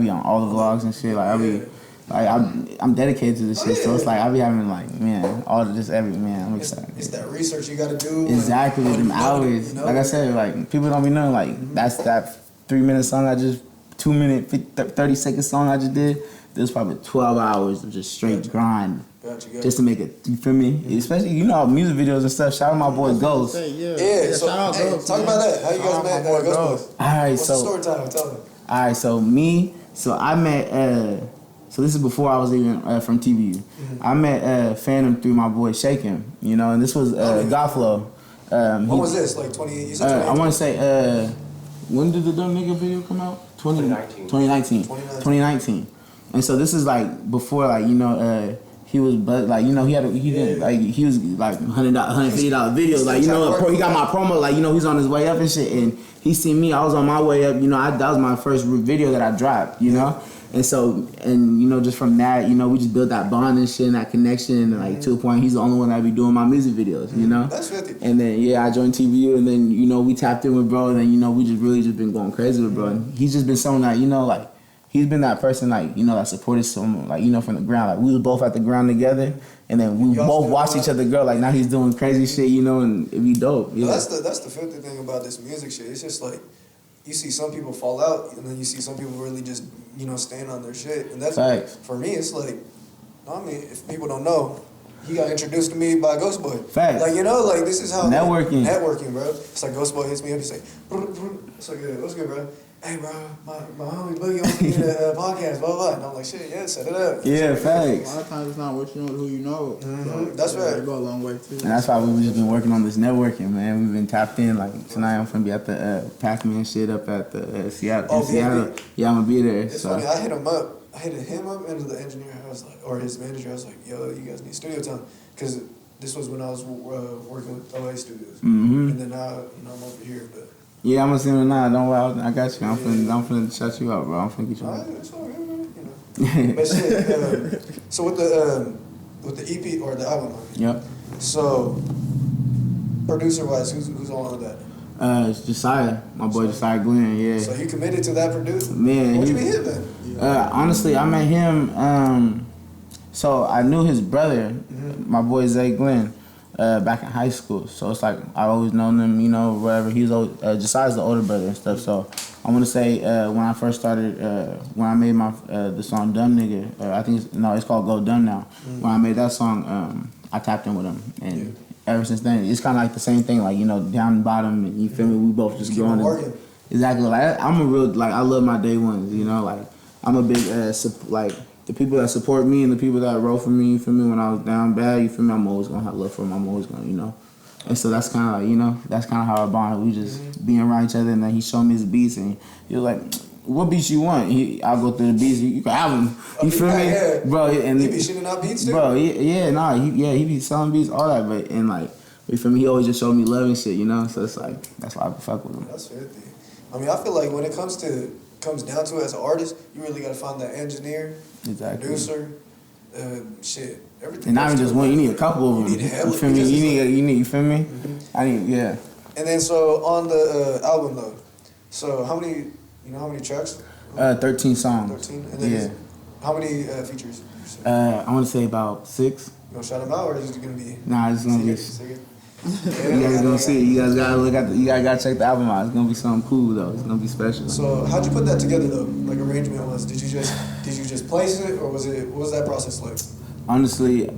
on all the vlogs and shit. Like I be. Like I'm dedicated to this shit, so it's like I be having like man, all of this every man. I'm excited. It's that research you gotta do. Exactly with them hours. You know? Like I said, like people don't be knowing like that's that 3-minute song I just 2-minute 30-second song I just did. There's probably 12 hours of just straight grind. Gotcha. Just to make it, you feel me? Mm-hmm. Especially, you know, music videos and stuff. Shout out my boy Ghost. Yeah, so talk about that. How you guys met Ghost? Alright, what's the story time? Tell them. Alright, so I met, so this is before I was even from TBU. Mm-hmm. I met Phantom through my boy Shakin', you know, and this was Godflow. When was this? Like 20? You said 2018? I want to say, when did the Dumb Nigga video come out? 2019. And so this is like before, like you know, he was like you know he was like $150 videos, like you know he got my promo, like you know he's on his way up and shit, and he seen me, I was on my way up, you know that was my first video that I dropped, you know. And so, and you know, just from that, you know, we just built that bond and shit and that connection, and like to a point, he's the only one that be doing my music videos, you know. That's 50. And then I joined TVU, and then you know we tapped in with bro, and then you know we just really just been going crazy with bro. And he's just been someone that you know like he's been that person like you know that supported someone like you know from the ground. Like we was both at the ground together, and then we both watched each other grow. Like now he's doing crazy shit, you know, and it be dope. Yeah. That's the filthy thing about this music shit. It's just like you see some people fall out, and then you see some people really just, you know, stand on their shit. And that's, Facts. for me, it's like, I mean, if people don't know, he got introduced to me by Ghost Boy. Facts. Like, you know, like, this is how. Networking. Networking, bro. It's like Ghost Boy hits me up, he's like, it's like, yeah, what's good, bro? Hey, bro, my homie Boogie wants to get a podcast, blah, blah. And I'm like, shit, yeah, set it up. Yeah, A facts. lot of times it's not what you know, who you know. So, That's right. It go a long way too. And that's why we've just been working on this networking, man. We've been tapped in. Like tonight, I'm gonna be at the Pac-Man shit up at the Seattle. Oh, in Seattle. Yeah, I'm gonna be there. It's So funny, I hit him up and the engineer, I was like, or his manager, I was like, yo, you guys need studio time. Because this was when I was working with OA Studios. And then now, you know, I'm over here, but. yeah, I'm gonna see him now. Don't worry, I got you. I'm finna shut you up, bro. I'm finna get you Alright, up. it's all good, man, you know. But shit, so with the EP or the album, Yep. so producer wise, who's on with that? It's Josiah, my boy Josiah Glenn. Yeah. So you committed to that producer? Man, Where'd you he- meet him then? Honestly, I met him. So I knew his brother, my boy Zay Glenn, back in high school. So it's like I always known him, you know, whatever. He's old. Josiah's the older brother and stuff. So I want to say when I first started, when I made my the song "Dumb Nigga," I think it's called "Go Dumb Now." When I made that song, I tapped in with him, and ever since then, it's kind of like the same thing, like, you know, down and bottom, and you feel me? We both just Keep growing. on working. Exactly. Like I'm a real, like, I love my day ones, you know, like I'm a big like the people that support me and the people that wrote for me, you feel me, when I was down bad, you feel me, I'm always gonna have love for them. I'm always gonna, you know. And so that's kind of like, you know, that's kind of how our bond. We just being around each other, and then he showed me his beats, and he was like, "What beats you want?" I'll go through the beats. You can have them. You feel me, yeah. bro? And He be shitting out beats too? bro, he be selling beats, all that, but and like, you feel me? He always just showed me love and shit, you know. So it's like that's why I fuck with him. That's 50. I mean, I feel like when it comes down to it as an artist, you really gotta find that engineer, Exactly. producer, shit, everything. And not even else just to it. one, you need a couple of them. You need hella, You feel me? because it's You need, you feel me? I need, yeah. And then so on the album though, so how many tracks? 13 songs. 13. And then Yeah. how many features? I want to say about 6. You gonna shout them out, or is it gonna be? Nah, it's gonna be. Secret? You guys gonna see. You guys gotta look at. You guys gotta check the album out. It's gonna be something cool though. It's gonna be special. So how'd you put that together though? Like arrangement was? Did you just place it, or what was that process like? Honestly,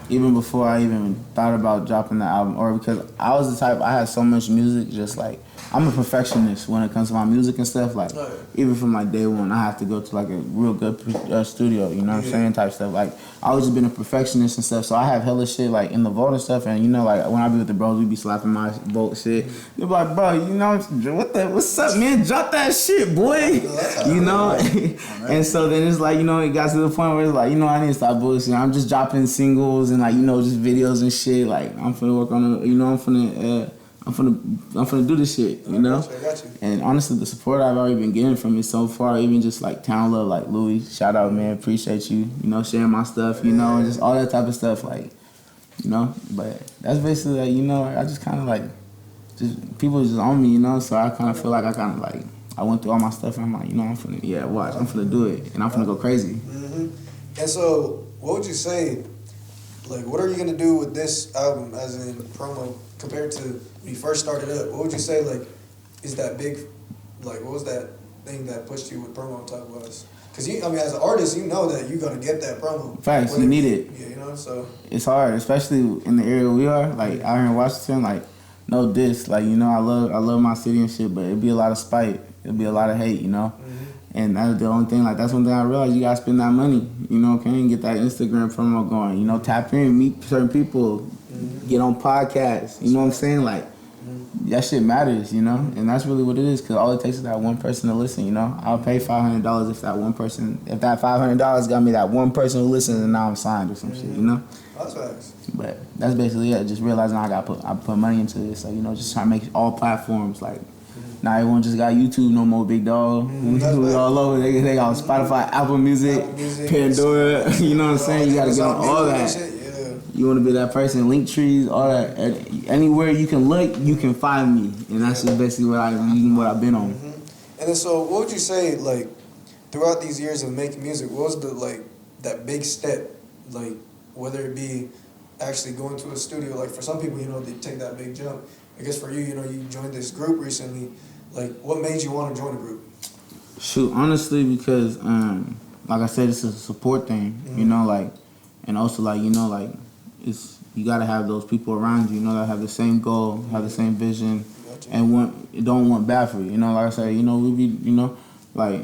even before I even thought about dropping the album, or because I was the type, I had so much music, just like, I'm a perfectionist when it comes to my music and stuff. Like, Right. even from like day one, I have to go to like a real good studio, you know what I'm saying, type stuff. Like, I always just been a perfectionist and stuff, so I have hella shit like in the vault and stuff. And you know, like when I be with the bros, we be slapping my vault shit. They're like, bro, you know, what's up, man? Drop that shit, boy. You know. And so then it's like, you know, it got to the point where it's like, you know, I need to stop bullshitting. I'm just dropping singles and like, you know, just videos and shit. Like, I'm finna work on it. You know, I'm finna do this shit, you know? I got you. And honestly, the support I've already been getting from it so far, even just like Town Love, like Louis, shout out, man, appreciate you, you know, sharing my stuff, you know, and just all that type of stuff, like, you know? But that's basically, like, you know, I just kind of like, just people just on me, you know? So I kind of feel like I went through all my stuff and I'm like, you know, I'm finna do it, and I'm finna go crazy. And so, what would you say? Like, what are you gonna do with this album, as in promo, compared to when you first started up? What would you say, like, is that big? Like, what was that thing that pushed you with promo type was? Because as an artist, you know that you gotta get that promo. Facts, you need it. Yeah, you know. So It's hard, especially in the area we are, like out here in Washington. Like, no diss, like, you know, I love my city and shit, but it'd be a lot of spite, it'd be a lot of hate, you know. And that's the only thing, like, that's one thing I realized, you gotta spend that money, you know, okay, and get that Instagram promo going, you know, tap in, meet certain people, get on podcasts, you know what I'm saying, like, that shit matters, you know, and that's really what it is, because all it takes is that one person to listen, you know. I'll pay $500 if that $500 got me that one person who listens, and now I'm signed or some shit, you know. that's facts. But that's basically it, just realizing I put money into this, so, you know, just trying to make all platforms, like, now everyone just got YouTube no more, big dog. We all over. They got Spotify, Apple Music, Pandora. You know what I'm saying? You gotta get on all that. You wanna be that person, link trees, all that. Anywhere you can look, you can find me, and that's just basically what I've been on. And then, so what would you say, like, throughout these years of making music, what was that big step, like, whether it be actually going to a studio, like for some people, you know, they take that big jump. I guess for you, you know, you joined this group recently. Like, what made you want to join the group? Shoot, honestly, because like I said, it's a support thing, you know, like, and also like, you know, like, it's you gotta have those people around you, you know, that have the same goal, have the same vision, and don't want bad for you, you know. Like I said, you know, we be, you know, like,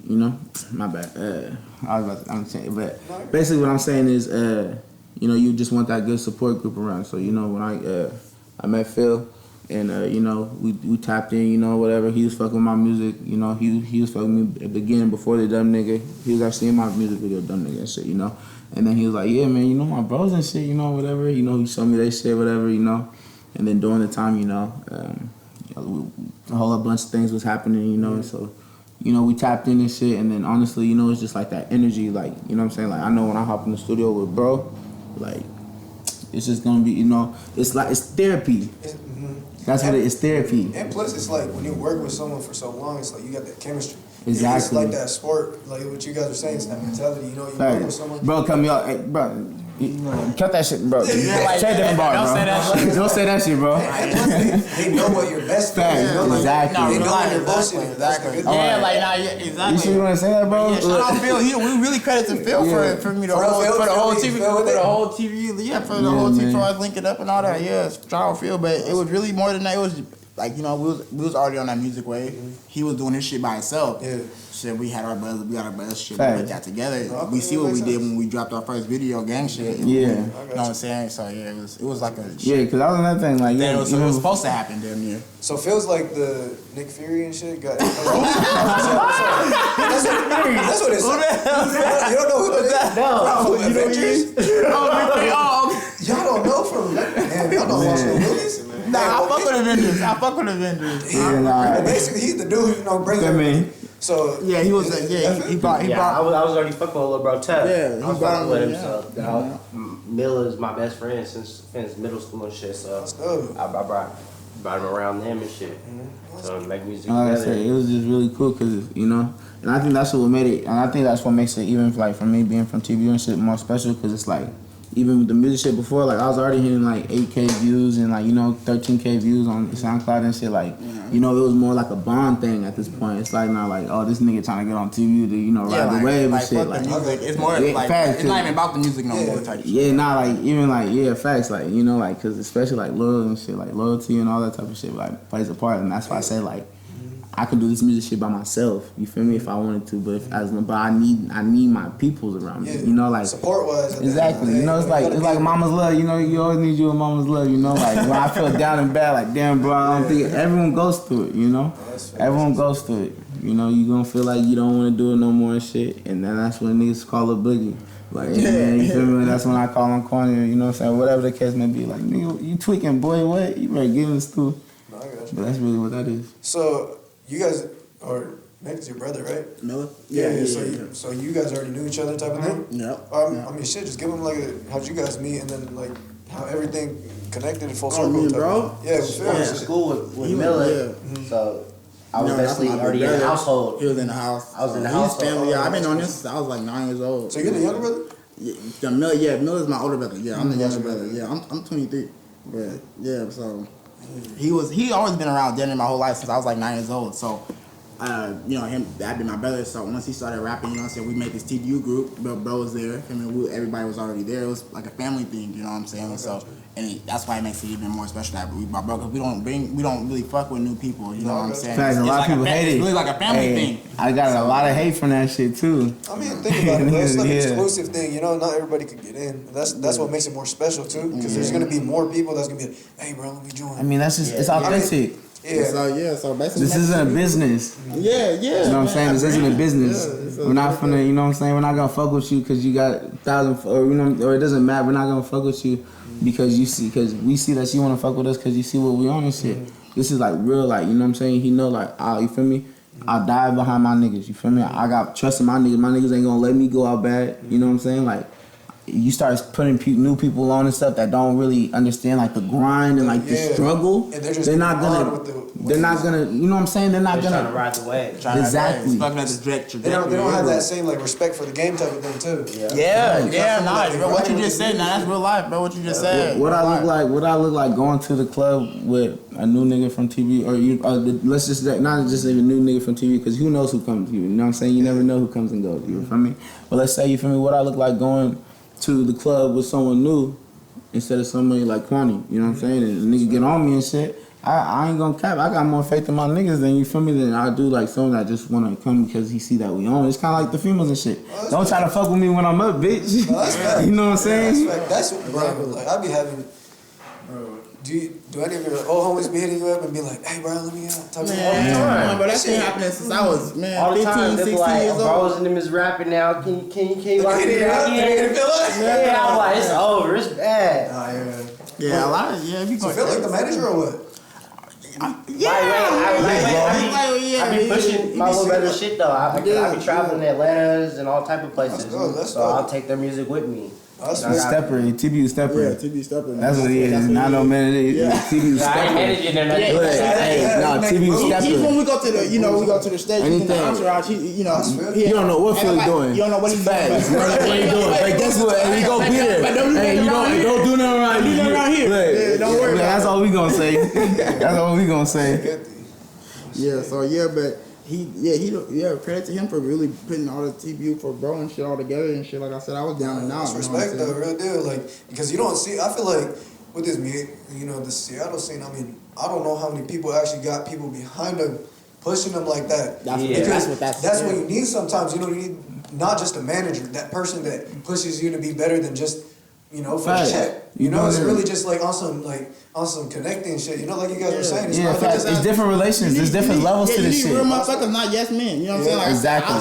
you know, my bad. I'm saying, but basically what I'm saying is, you know, you just want that good support group around. So you know, when I met Phil. And you know, we tapped in, you know, whatever. He was fucking with my music, you know. He was fucking with me at the beginning before the Dumb Nigga. He was actually in my music video, Dumb Nigga and shit, you know. And then he was like, yeah, man, you know, my bros and shit, you know, whatever. You know, he showed me they shit, whatever, you know. And then during the time, you know, a whole bunch of things was happening, you know. And so, you know, we tapped in and shit. And then honestly, you know, it's just like that energy, like, you know what I'm saying? Like, I know when I hop in the studio with bro, like, it's just gonna be, you know, it's like, it's therapy. That's what it is, therapy. And plus, it's like when you work with someone for so long, it's like you got that chemistry. Exactly. It's like that sport, like what you guys are saying, it's that mentality. You know, you work with someone. Bro, cut me off. Hey, bro, cut that shit, bro. Say a different bar, bro. Don't say that shit, bro. And plus, they know what your best thing is. You know, like, exactly. They know when you're bullshitting. Exactly. Yeah, like, nah, exactly. You sure you want to say that, bro? Yeah, shout out Phil. We really credit to Phil for me for the whole TV, for the whole TV for us linking up and all that. Yeah, shout out Phil, but it was really more than that. It was like, you know, we was already on that music wave. He was doing his shit by himself. Yeah. Shit, we got our buzz shit. We put that together. We see what we did when we dropped our first video, gang shit. Yeah. You know what I'm saying? So yeah, it was like a yeah, because that was another thing. Like, it was supposed to happen damn near. So feels like the Nick Fury and shit got. That's what it is. You don't know who that is? No. From Avengers? Y'all don't know from. Damn, y'all don't watch no movies? Nah, I fuck with Avengers. Basically, he's the dude, you know, bring me. So yeah, he was he brought. I was already fucking with little bro Ted. Yeah, I was fucking with him. So Mill is my best friend since middle school and shit. So I brought him around them and shit. So make music like together. I said, it was just really cool because, you know, and I think that's what made it, and I think that's what makes it, even like for me being from TV and shit, more special because it's like, even with the music shit before, like I was already hitting like 8K views and like, you know, 13K views on SoundCloud and shit. Like, you know, it was more like a bond thing at this point. It's like not like, oh, this nigga trying to get on TV to, you know, ride the wave and shit. Like, music. It's more like facts, it's not even about the music no more type shit. Yeah, not like even like facts, like, you know, like because especially like loyalty and shit, like loyalty and all that type of shit like plays a part, and that's why I say like I could do this music shit by myself. You feel me? If I wanted to, but but I need my peoples around me. You know, like support wise. Exactly. You know, it's like mama's love. You know, you always need you a mama's love. You know, like when I feel down and bad, like damn, bro, I don't think everyone goes through it. You know, everyone goes through it. You know, you gonna feel like you don't want to do it no more and shit, and then that's when niggas call it boogie. Like, man, you feel me? That's when I call them corny. You know what I'm saying? Whatever the case may be. Like, nigga, you tweaking, boy? What? You better get in the stool. No, I got you. But that's really what that is. So you guys are Nick's your brother, right? Miller? Yeah. So you guys already knew each other type of thing? Yep. I mean, shit, just give them like how'd you guys meet and then like how everything connected in full circle. Me and type bro? of thing. Yeah, we I went to school with Miller. So I was basically already in the household. He was in the house. I was in the He's household. family. Yeah, I've been on this since I was like 9 years old. So you're the younger brother? Yeah, Miller's my older brother. Yeah, I'm the younger brother. Yeah, I'm 23. But yeah, so he always been around Denver my whole life since I was like 9 years old. So you know, that been my brother. So once he started rapping, you know what I'm saying, we made this TBU group. Bro was there. I mean, everybody was already there. It was like a family thing, you know what I'm saying? So, and that's why it makes it even more special that we brought bro, because we don't really fuck with new people, you know what I'm saying? Fact, a lot of people hate it. It's really like a family thing. I got a lot of hate from that shit too. I mean, think about it, bro. It's like an exclusive thing, you know. Not everybody could get in. That's what makes it more special too, because there's gonna be more people that's gonna be like, hey, bro, let me join. I mean, that's just it's authentic. So basically, this isn't a business. Yeah. You know what I'm saying? This isn't a business. We're not finna, you know what I'm saying? We're not gonna fuck with you because you got 1,000, or you know, or it doesn't matter. We're not gonna fuck with you because we see that you wanna fuck with us because you see what we on and shit. This is like real, like, you know what I'm saying? He know, like, you feel me? I die behind my niggas. You feel me? I got trust in my niggas. My niggas ain't gonna let me go out bad. You know what I'm saying? Like, you start putting new people on and stuff that don't really understand like the grind and like the struggle. And they're just not gonna. they're not gonna, you know what I'm saying? They're not They're trying to gonna. ride the wave. Exactly. Stuck at the trajectory. They don't have that same like respect for the game type of thing too. Bro, what you just said, that's real life, bro. What you just said. What I look like going to the club with a new nigga from TV, or you? Let's just not just a new nigga from TV, because who knows who comes to you? You know what I'm saying? You never know who comes and goes. You feel me? But let's say, you feel me? What I look like going to the club with someone new instead of somebody like Kwani. You know what I'm saying? And the nigga get on me and shit. I ain't gonna cap. I got more faith in my niggas than, you feel me, than I do like someone that just wanna come because he see that we on. It's kinda like the females and shit. Don't try to fuck with me when I'm up, bitch. No, you know what I'm saying? That's bro. Like I be having. Do any of your old homies be hitting you up and be like, hey bro, let me out? Man, but that's been happening since I was, man, All the 15, time, 16 like, years old. bros and them is rapping now. Can you lock it out? Yeah, I'm like, it's over. It's bad. Yeah, a lot of, yeah. So feel like the manager or what? I be pushing my little brother shit though. I be traveling to Atlanta and all type of places. So I'll take their music with me. Stepper, TBU Stepper. Yeah, TBU Stepper. That's what he is. Not no man. TBU Stepper. I ain't managing or nothing. TBU Stepper. He's when we go to the, we go to the stage. Anything. The entourage, you don't know what Philly doing. You don't know what he's doing. You don't know what he's doing. But guess what? He go be there. Hey, don't do nothing around here. Do nothing around here. Don't worry. That's all we gonna say. That's all we gonna say. Yeah. So but. Credit to him for really putting all the TBU for bro and shit all together and shit. Like I said, I was down and out. Respect though, real deal. Like, because you don't see, I feel like with this music, the Seattle scene, I mean, I don't know how many people actually got people behind them, pushing them like that. That's what you need sometimes. You need not just a manager, that person that pushes you to be better than just, for the check. It's really just like on some connecting shit. Like you guys were saying. It's different relations. There's different levels to this shit. You need real motherfuckers, not yes men. You know what I'm saying? Like, exactly.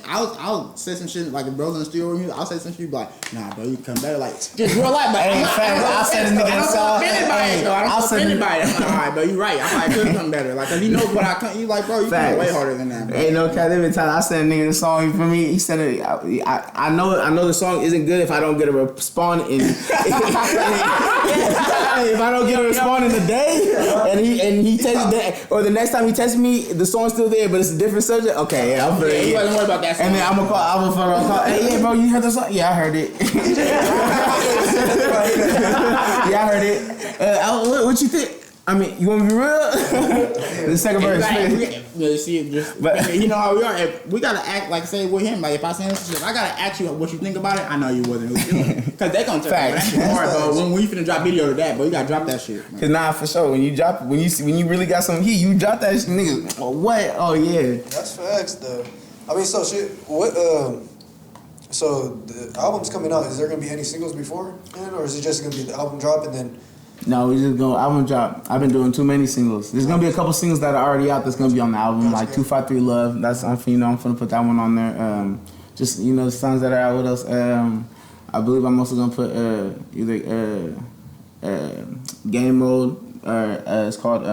I'll say some shit like if bros in the studio with me. I'll say some shit like, nah, bro, you come better. Like just real life. But I'll say the nigga inside. I'll say anybody. I'm like, all right, bro, you right. I'm like, could come better. Like, cause he knows what I come. You like, bro, you come way harder than that. Bro. Ain't no cat. Every time I send a nigga the song for me, he said it. I know the song isn't good if I don't get a response in. If I don't get a response in the day, and he texts that, or the next time he texts me, the song's still there, but it's a different subject. Okay, I'm very. You wasn't worried about that song. And then I'm gonna call. Hey, yeah, bro, you heard the song? Yeah, I heard it. Yeah, I heard it. What you think? I mean, you want me to be real? The second verse. But you know how we are. If we gotta act like say with him. Like if I say this shit, I gotta ask you what you think about it. I know you wasn't. Cause they gonna tell me that shit hard, bro. When we finna drop video to that, but you gotta drop that shit. Man. Cause for sure. When you really got some heat, you drop that shit, nigga. What? Oh yeah. That's facts, though. I mean, so shit. What? So the album's coming out. Is there gonna be any singles before, or is it just gonna be the album drop and then? No, we just go album drop. I've been doing too many singles. There's gonna be a couple singles that are already out that's gonna be on the album, like 253 Love. That's I'm finna put that one on there. Just songs that are out. What else? I believe I'm also gonna put either Game Mode or it's called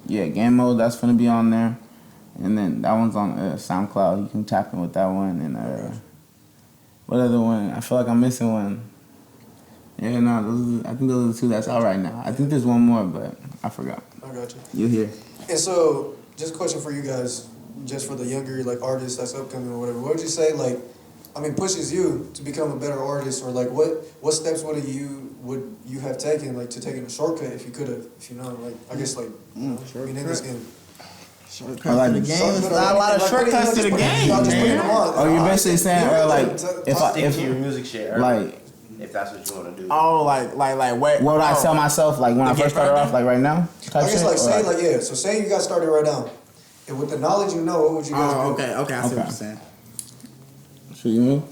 Game Mode. That's gonna be on there, and then that one's on SoundCloud. You can tap in with that one. And what other one? I feel like I'm missing one. Yeah, no, I think those are the two that's out right now. I think there's one more, but I forgot. I got you. You here? And so, just a question for you guys, just for the younger artists that's upcoming or whatever. What would you say pushes you to become a better artist, or what steps would you have taken to taking a shortcut if you could have, I guess being in this game. Shortcuts to the game. There's not a lot of shortcuts to the game. Oh, you're basically saying, if your music shit, if that's what you want to do. Oh, like what? What would I tell myself when I first started off, right now? I guess So say you got started right now, and with the knowledge what would you guys do? Okay, I see what you're saying. So you move?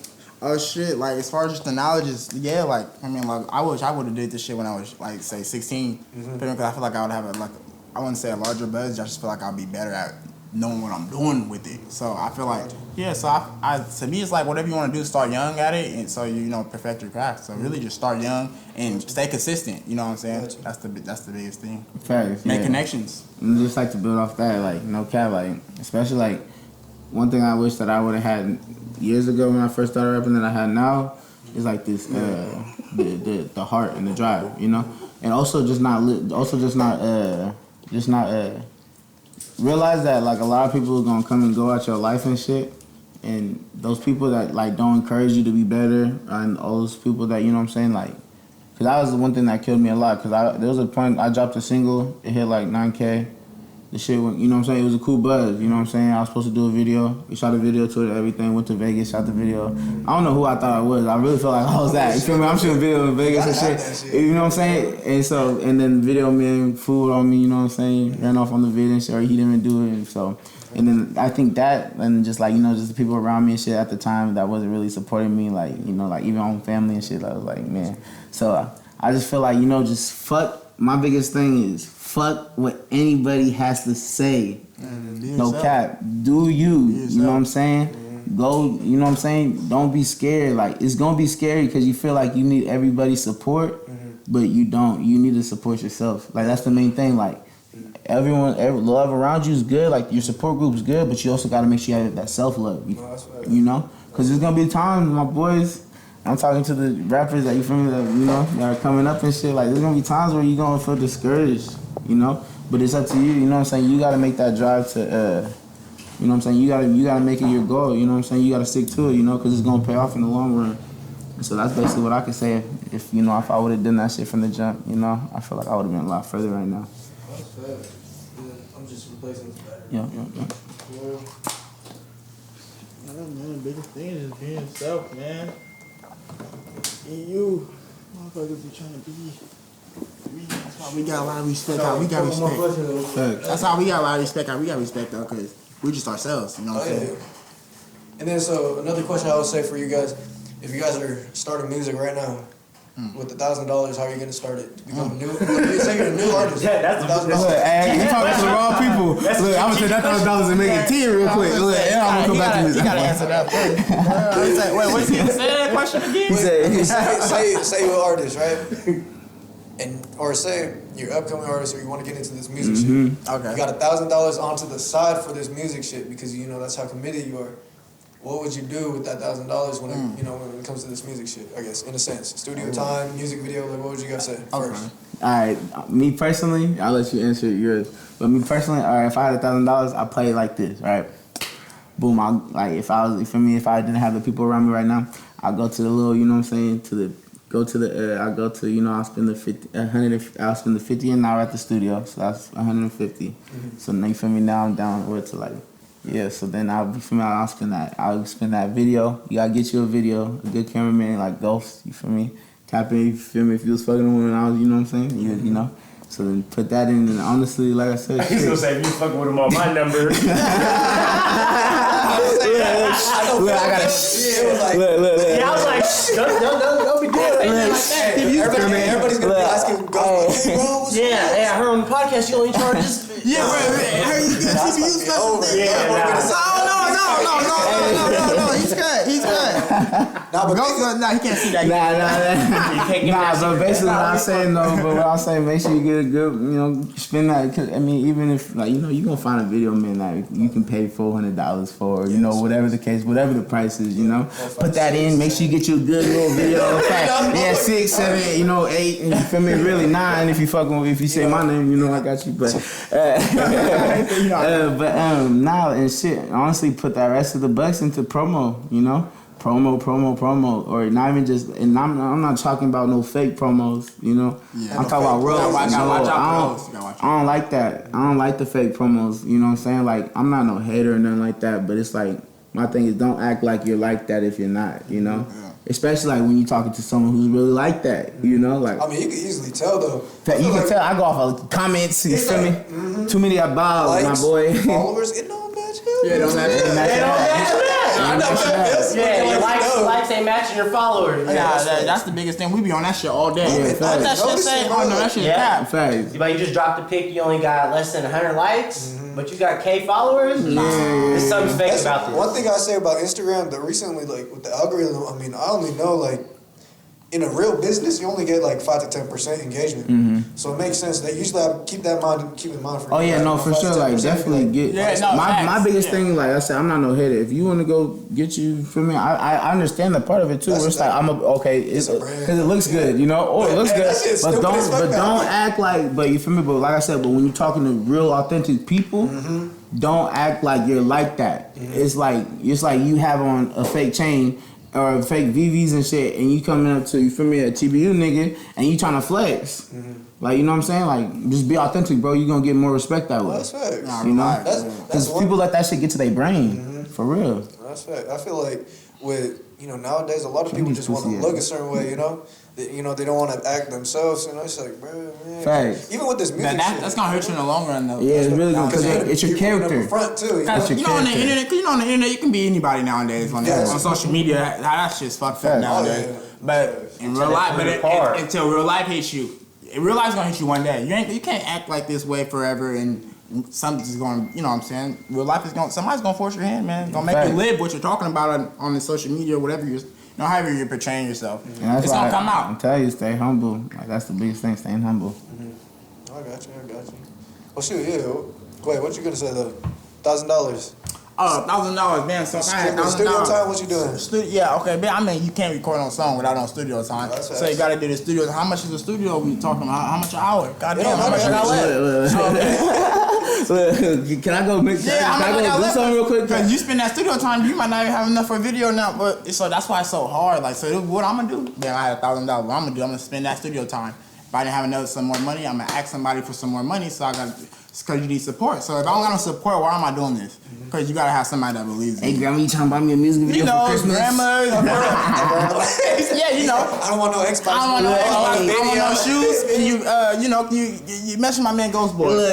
Oh shit! As far as just the knowledge is, I wish I would have did this shit when I was say 16. Because I feel like I would have I wouldn't say a larger buzz. I just feel like I'll be better at knowing what I'm doing with it. So I feel like to me it's like whatever you want to do, start young at it, and so perfect your craft. So really just start young and stay consistent. You know what I'm saying? That's the biggest thing. Facts. Make connections. And just to build off that, no cap, especially one thing I wish that I would have had years ago when I first started rapping that I had now is this the heart and the drive, and also just not realize that like a lot of people are gonna come and go out your life and shit, and those people that like don't encourage you to be better, and those people that, you know what I'm saying, like, cause that was the one thing that killed me a lot. Cause there was a point I dropped a single, it hit like 9K. The shit went, you know what I'm saying, it was a cool buzz, you know what I'm saying. I was supposed to do a video, we shot a video to it, everything, went to Vegas, shot the video. I don't know who I thought I was. I really felt like I was that. You feel me? I'm shooting a video in Vegas and shit. You know what I'm saying? And then video man fooled on me, you know what I'm saying, ran off on the video and shit, or he didn't even do it. And so, and then I think that, and just like, you know, just the people around me and shit at the time that wasn't really supporting me, like, you know, like even my own family and shit, I was like, man. So I just feel like, you know, just fuck, my biggest thing is fuck what anybody has to say. No cap. Do you. You know what I'm saying? Go, you know what I'm saying? Don't be scared. Like, it's going to be scary because you feel like you need everybody's support, but you don't. You need to support yourself. Like, that's the main thing. Like, love around you is good. Like, your support group is good, but you also got to make sure you have that self-love. You know? Because there's going to be times, my boys, I'm talking to the rappers that, you feel me, that, you know, that are coming up and shit. Like, there's going to be times where you're going to feel discouraged, you know? But it's up to you, you know what I'm saying? You got to make that drive to, you know what I'm saying? You gotta make it your goal, you know what I'm saying? You got to stick to it, you know, because it's going to pay off in the long run. And so that's basically what I could say if you know, if I would have done that shit from the jump, you know? I feel like I would have been a lot further right now. That's fair. I'm just replacing the battery. Yeah. Yeah, man, the biggest thing is being yourself, man. And you, motherfuckers be trying to be. That's why we got a lot of respect. We got respect. That's how we got a lot of respect. We got respect though, cause we just ourselves. You know what I'm saying? And then so another question I would say for you guys, if you guys are starting music right now, with $1,000, how are you gonna start it? To become new? You say you're a new artist. Yeah, that's $1,000. Look, hey, you talking to the wrong people. Look, I'm gonna take that $1,000 and make it 10 real quick. Look, and I'm gonna come back to this. You gotta answer that first. Wait, what's he say that question again? Say you're an artist, right? And or say you're an upcoming artist or you want to get into this music shit. Okay. You got $1,000 onto the side for this music shit because you know that's how committed you are. What would you do with that $1,000 when it, you know, when it comes to this music shit? I guess in a sense, studio time, music video. Like, what would you guys say first? All right, me personally, I'll let you answer yours. But me personally, all right, if I had $1,000, I play it like this, right? Boom, if I didn't have the people around me right now, I'll go to the little, you know what I'm saying, I'll spend the 50 an hour at the studio, so that's 150. So now you feel me, now I'm down to like, yeah, so then I'll spend that video. You gotta get you a video, a good cameraman like Ghost, you feel me? Tap in, you feel me, if you was fucking with him when I was, you know what I'm saying? You know? So then put that in, and honestly, like I said, He's gonna say, if you fucking with him on my number. Look, I gotta. Look. Yeah, I was like, don't be doing it like that. Everybody's gonna be asking, hey, bro, what's Hey, I heard on the podcast you only charge this. Yeah, bro. I heard you get CPU special. No. He's good. Nah, he can't see that. But basically what I'm saying though, what I'm saying, make sure you get a good, you know, spend that. Cause, I mean, even if like, you know, you gonna find a video man that you can pay $400 for, you know, whatever the case, whatever the price is, you know, put that in. Make sure you get you a good little video. Yeah, 6, 7, you know, 8, and you feel me, really 9 if you fucking if you say my name, you know, I got you. But now and shit, honestly, put that rest of the bucks into promo, you know. Promo, or not even just, and I'm not talking about no fake promos, you know. Yeah, I'm talking about real. I don't like that. I don't like the fake promos, you know what I'm saying? Like, I'm not no hater or nothing like that, but it's like, my thing is don't act like you're like that if you're not, you know. Yeah. Especially like when you're talking to someone who's really like that, you know. Like, I mean, you can easily tell though. You can tell. I go off of comments. You feel me? Too many about my boy. Followers, it don't match him. Yeah, don't match. Your likes ain't matching your followers. That's the biggest thing. We be on that shit all day. That shit say, oh no, that shit cap. Facts. Like, you just dropped a pic, you only got less than 100 likes, but you got K followers? There's something fake about this. One thing I say about Instagram, that recently, like, with the algorithm, I mean, I only know, like, in a real business, you only get like 5 to 10% engagement. Mm-hmm. So it makes sense. They usually keep in mind for. Oh yeah, no, for sure. Like definitely get. My biggest thing, like I said, I'm not no hater. If you want to go get you, for me, I understand the part of it too. Where it's like because it looks good, you know, or it looks good, but don't act like. But you feel me? But like I said, but when you're talking to real authentic people, don't act like you're like that. It's like you have on a fake chain. Or fake VVs and shit, and you coming up to, you feel me, a TBU nigga, and you trying to flex. Like, you know what I'm saying? Like, just be authentic, bro. You gonna get more respect that way. That's facts. You know? Because people let that shit get to their brain. For real. That's fact. I feel like with, nowadays, a lot of people just want to look a certain way, they don't want to act themselves, it's like, bro, man. Facts. Even with this music that's gonna hurt you in the long run, though. Yeah, it's really gonna, because it's your character. Front too, on the internet, you can be anybody nowadays. On social media, that shit's fucked up nowadays. But in real life, until real life hits you, real life's gonna hit you one day. You can't act like this way forever, and something's gonna, you know what I'm saying? Real life somebody's gonna force your hand, man. Gonna make you live what you're talking about on the social media or whatever however you're portraying yourself. It's gonna come out. I'm telling you, stay humble. Like, that's the biggest thing, staying humble. I got you. Well, shoot, yeah. Wait, what you gonna say though? $1,000. Oh, $1,000, man. So if I had $1,000. Studio time, what you doing? Yeah, okay, man. I mean, you can't record on song without on studio time. So you gotta do the studio. How much is the studio we talking about? How much an hour? Goddamn, how much I got left? Can I go make? Yeah, can I go do something real quick? Because you spend that studio time, you might not even have enough for video now. But so that's why it's so hard. Like, so what I'm gonna do? Damn, I had $1,000. What I'm gonna do? I'm gonna spend that studio time. If I didn't have some more money, I'm gonna ask somebody for some more money. So I got. It's because you need support. So if I don't got no support, why am I doing this? Because you gotta have somebody that believes in you. Hey, grandma, you trying to buy me a music video for Christmas? Grandma, yeah, I don't want no Xbox. I don't want no shoes. You mentioned my man Ghost Boy. Look.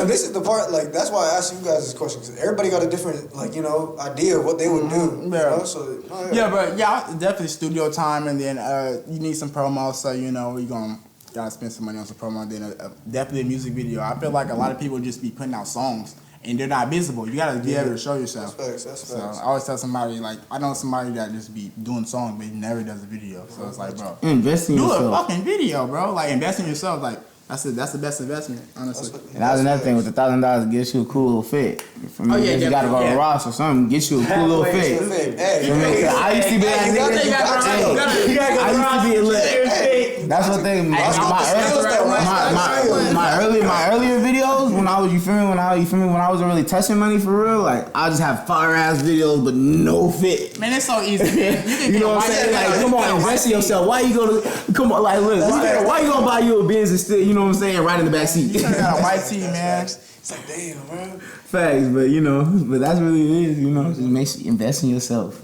This is the part, like, that's why I asked you guys this question, because everybody got a different, idea of what they would do. Yeah. Definitely studio time, and then you need some promos, so you're gonna gotta spend some money on some promo, and then definitely a music video. I feel like a lot of people just be putting out songs and they're not visible. You gotta be able to show yourself. That's facts. So I always tell somebody, like, I know somebody that just be doing songs but he never does a video. So it's like, bro, invest in yourself. Do a fucking video, bro. Like, invest in yourself. Like, that's the best investment, honestly. And that was another thing with the $1,000, gets you a cool little fit. You gotta go to Ross or something, get you a cool little fit. I used to be that nigga. I used to be a little. That's one thing. My earlier videos when I was, when I wasn't really touching money for real, like, I just have fire ass videos but no fit. Man, it's so easy. You know what I'm saying? Like, come on, invest in yourself. Why you why you gonna buy you a Benz and still, you know what I'm saying, right in the back seat? You got a white tee, man. It's like, damn, bro. Facts, but that's really it is, just make sure you invest in yourself.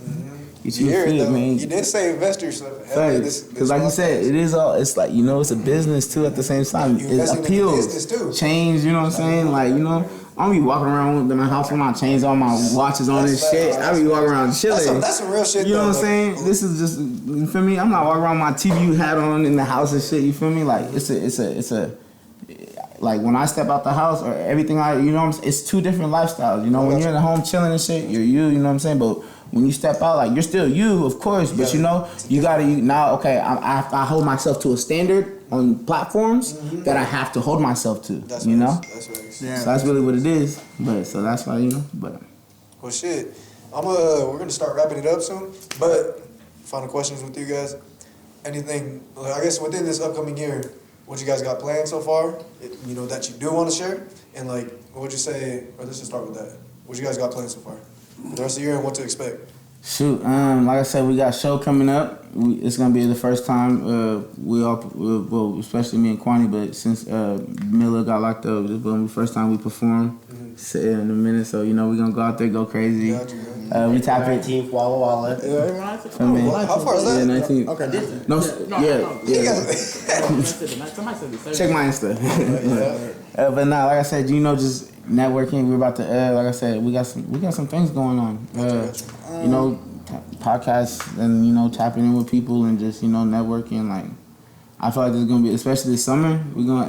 Get you a fit, man. You did say invest in yourself. Facts, because like you said, it is all. It's like, it's a business too. At the same time, it appeals, change. You know what I'm saying? Like, I'm be walking around with my house with my chains on, my watches on and shit. I be walking around chilling. That's some real shit. You know what I'm saying? This is just, you feel me? I'm not walking around with my TBU hat on in the house and shit. You feel me? Like, it's a. Like, when I step out the house or everything, it's two different lifestyles. When you're at home chilling and shit, you're you. You know what I'm saying? But when you step out, like, you're still you, of course. But you gotta now. Okay, I hold myself to a standard on platforms that I have to hold myself to. That's right. Yeah. So that's really what it is. But so that's why But well, shit. We're gonna start wrapping it up soon. But final questions with you guys. Anything? I guess within this upcoming year, what you guys got planned so far? That you do want to share, and like, what would you say? Or let's just start with that. What you guys got planned so far? The rest of the year and what to expect. Shoot, like I said, we got a show coming up. It's gonna be the first time well, especially me and Kwani, but since Miller got locked up, this will be the first time we perform in a minute. So we're gonna go out there, go crazy. We tap it. 19th, Walla Walla. How far is that? Yeah, 19th. Okay, No, yeah. Somebody said this. Check my Insta. But nah, like I said, just networking. We're about to, like I said, we got some things going on. Podcasts and tapping in with people and just networking. Like, I feel like there's gonna be, especially this summer,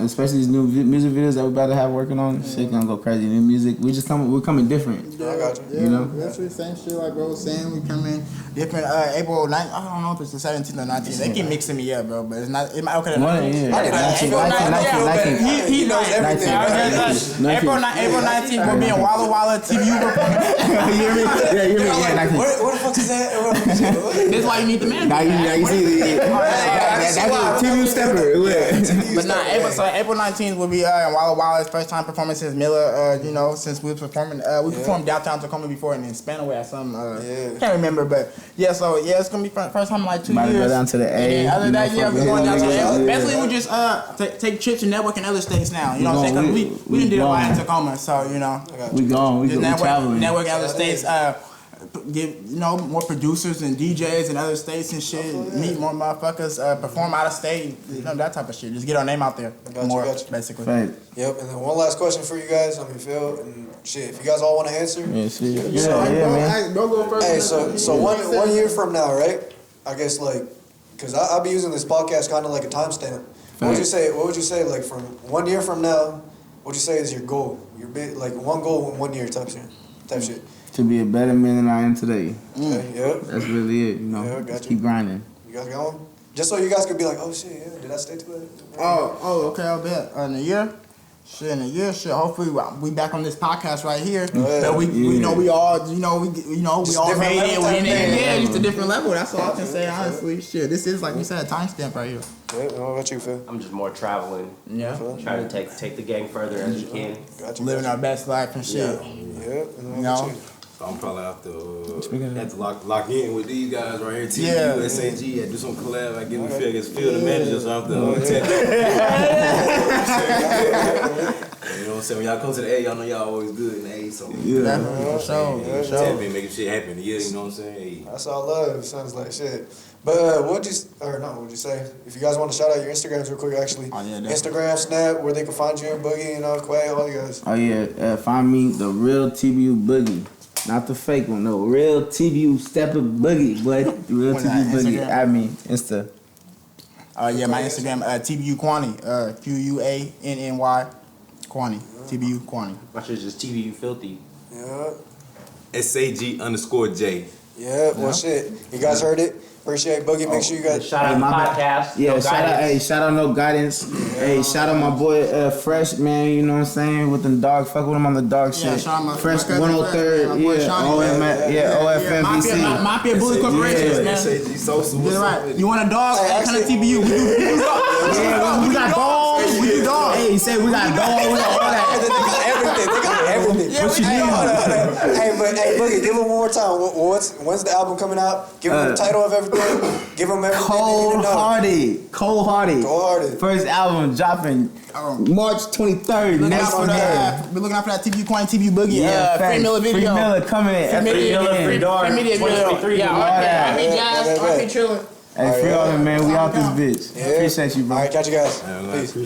especially these new music videos that we're about to have working on. Shit gonna go crazy. New music, we're coming different. I got you. Yeah, You know? that's the same shit like bro was saying. We come in different. April 9th. I don't know if it's the 17th or 19th. They keep mixing me up, bro. But it's not. It might okay. April 19th. He knows everything. April 19th we'll be in Walla Walla TVU. You hear me? Yeah, you hear me? Yeah, 19th. Where the fuck is that? This is why you meet the man. Now you see that's a TV stepper. But nah, April 19th will be in Walla Walla's first time performance since Miller. You know, since we was performing, we performed downtown Tacoma before and in Spanaway at some. Can't remember, but yeah. So yeah, it's gonna be first time in like 2 years. Might go down to the A. And other than that, yeah, we're going down to the A. Basically, we just take trips and network in other states now. You know what I'm saying? Cause we didn't do a lot in Tacoma, so you know. We traveling. Network in other states. Get more producers and DJs in other states and shit. Meet more motherfuckers. Perform out of state. You know, that type of shit. Just get our name out there. Got you. Basically. Right. Yep. And then one last question for you guys. I mean, Phil and shit. If you guys all want to answer. Yeah, shit. Yeah, man. Don't go first. Hey, so one year from now, right? I guess like, cause I'll be using this podcast kind of like a timestamp. What would you say? What would you say? Like from 1 year from now, what would you say is your goal? Your big like one goal in 1 year type shit. To be a better man than I am today. Okay, yep. That's really it, you know. Yeah, Just keep grinding. You guys going? Just so you guys could be like, oh shit, yeah, did I stay too late? Okay, I'll bet. In a year? Shit, in a year, shit. Hopefully, we back on this podcast right here. But we know we all, we all made it. We in it. Yeah, just a different level. That's all I can say, honestly. Shit, this is, like we said, a timestamp right here. Yeah, what about you, Phil? I'm just more traveling. Yeah. Trying to take the gang further as you can. Got you. Living our best life and shit. Yeah, and what about you? So I'm probably have to lock in with these guys right here. TVU, Yeah. SAG, do some collab. I get me feel the manager, so I have to tap. You know what I'm saying? When y'all come to the A, y'all know y'all always good in the A. So For sure. tap in, making shit happen. Yeah, you know what I'm saying? Hey. That's all love. Sounds like shit. But what'd you say? If you guys want to shout out your Instagrams real quick, actually. Oh, yeah, Instagram, Snap, where they can find you and Boogie and Quay, all you guys. Oh yeah, find me the real TBU Boogie. Not the fake one, no. Real TBU Stepper Boogie, boy. The real TBU Boogie. Instagram? I mean, Insta. Yeah, my Instagram, TBU Kwani. QUANNY. Kwani. TBU Kwani. My shit's just TVU filthy. Yeah. SAG_J. Yeah, well, shit. You guys heard it. Appreciate Boogie. Make sure you guys. Shout out the podcast. Yeah, No shout out No Guidance. Hey, shout out my boy Fresh, man, you know what I'm saying? With them dog, fuck with him on the dog shit. Yeah, shout out my Fresh cousin 103rd, OFMBC. Mafia Bully Corporation, man. SAG Social. You're right. You want a dog? Hey, kind of TBU. We do dogs. Yeah, we got dogs. We do dogs. Hey, he said we got dogs. We got all that. They got everything. Yeah, What you need? Hey, Boogie, give them one more time. When's the album coming out? Give them the title of everything. Give them everything. Cold-hearted. Cold-hearted. First album dropping March 23rd. Next year. We're looking out for that TBU Kwani, TBU Boogie. Free Miller video. Free Miller coming. Free media video. Yeah, RP Jazz, RP Triller. Hey, free all them, man. We out this bitch. Yeah. Appreciate you, bro. All right, catch you guys. Peace.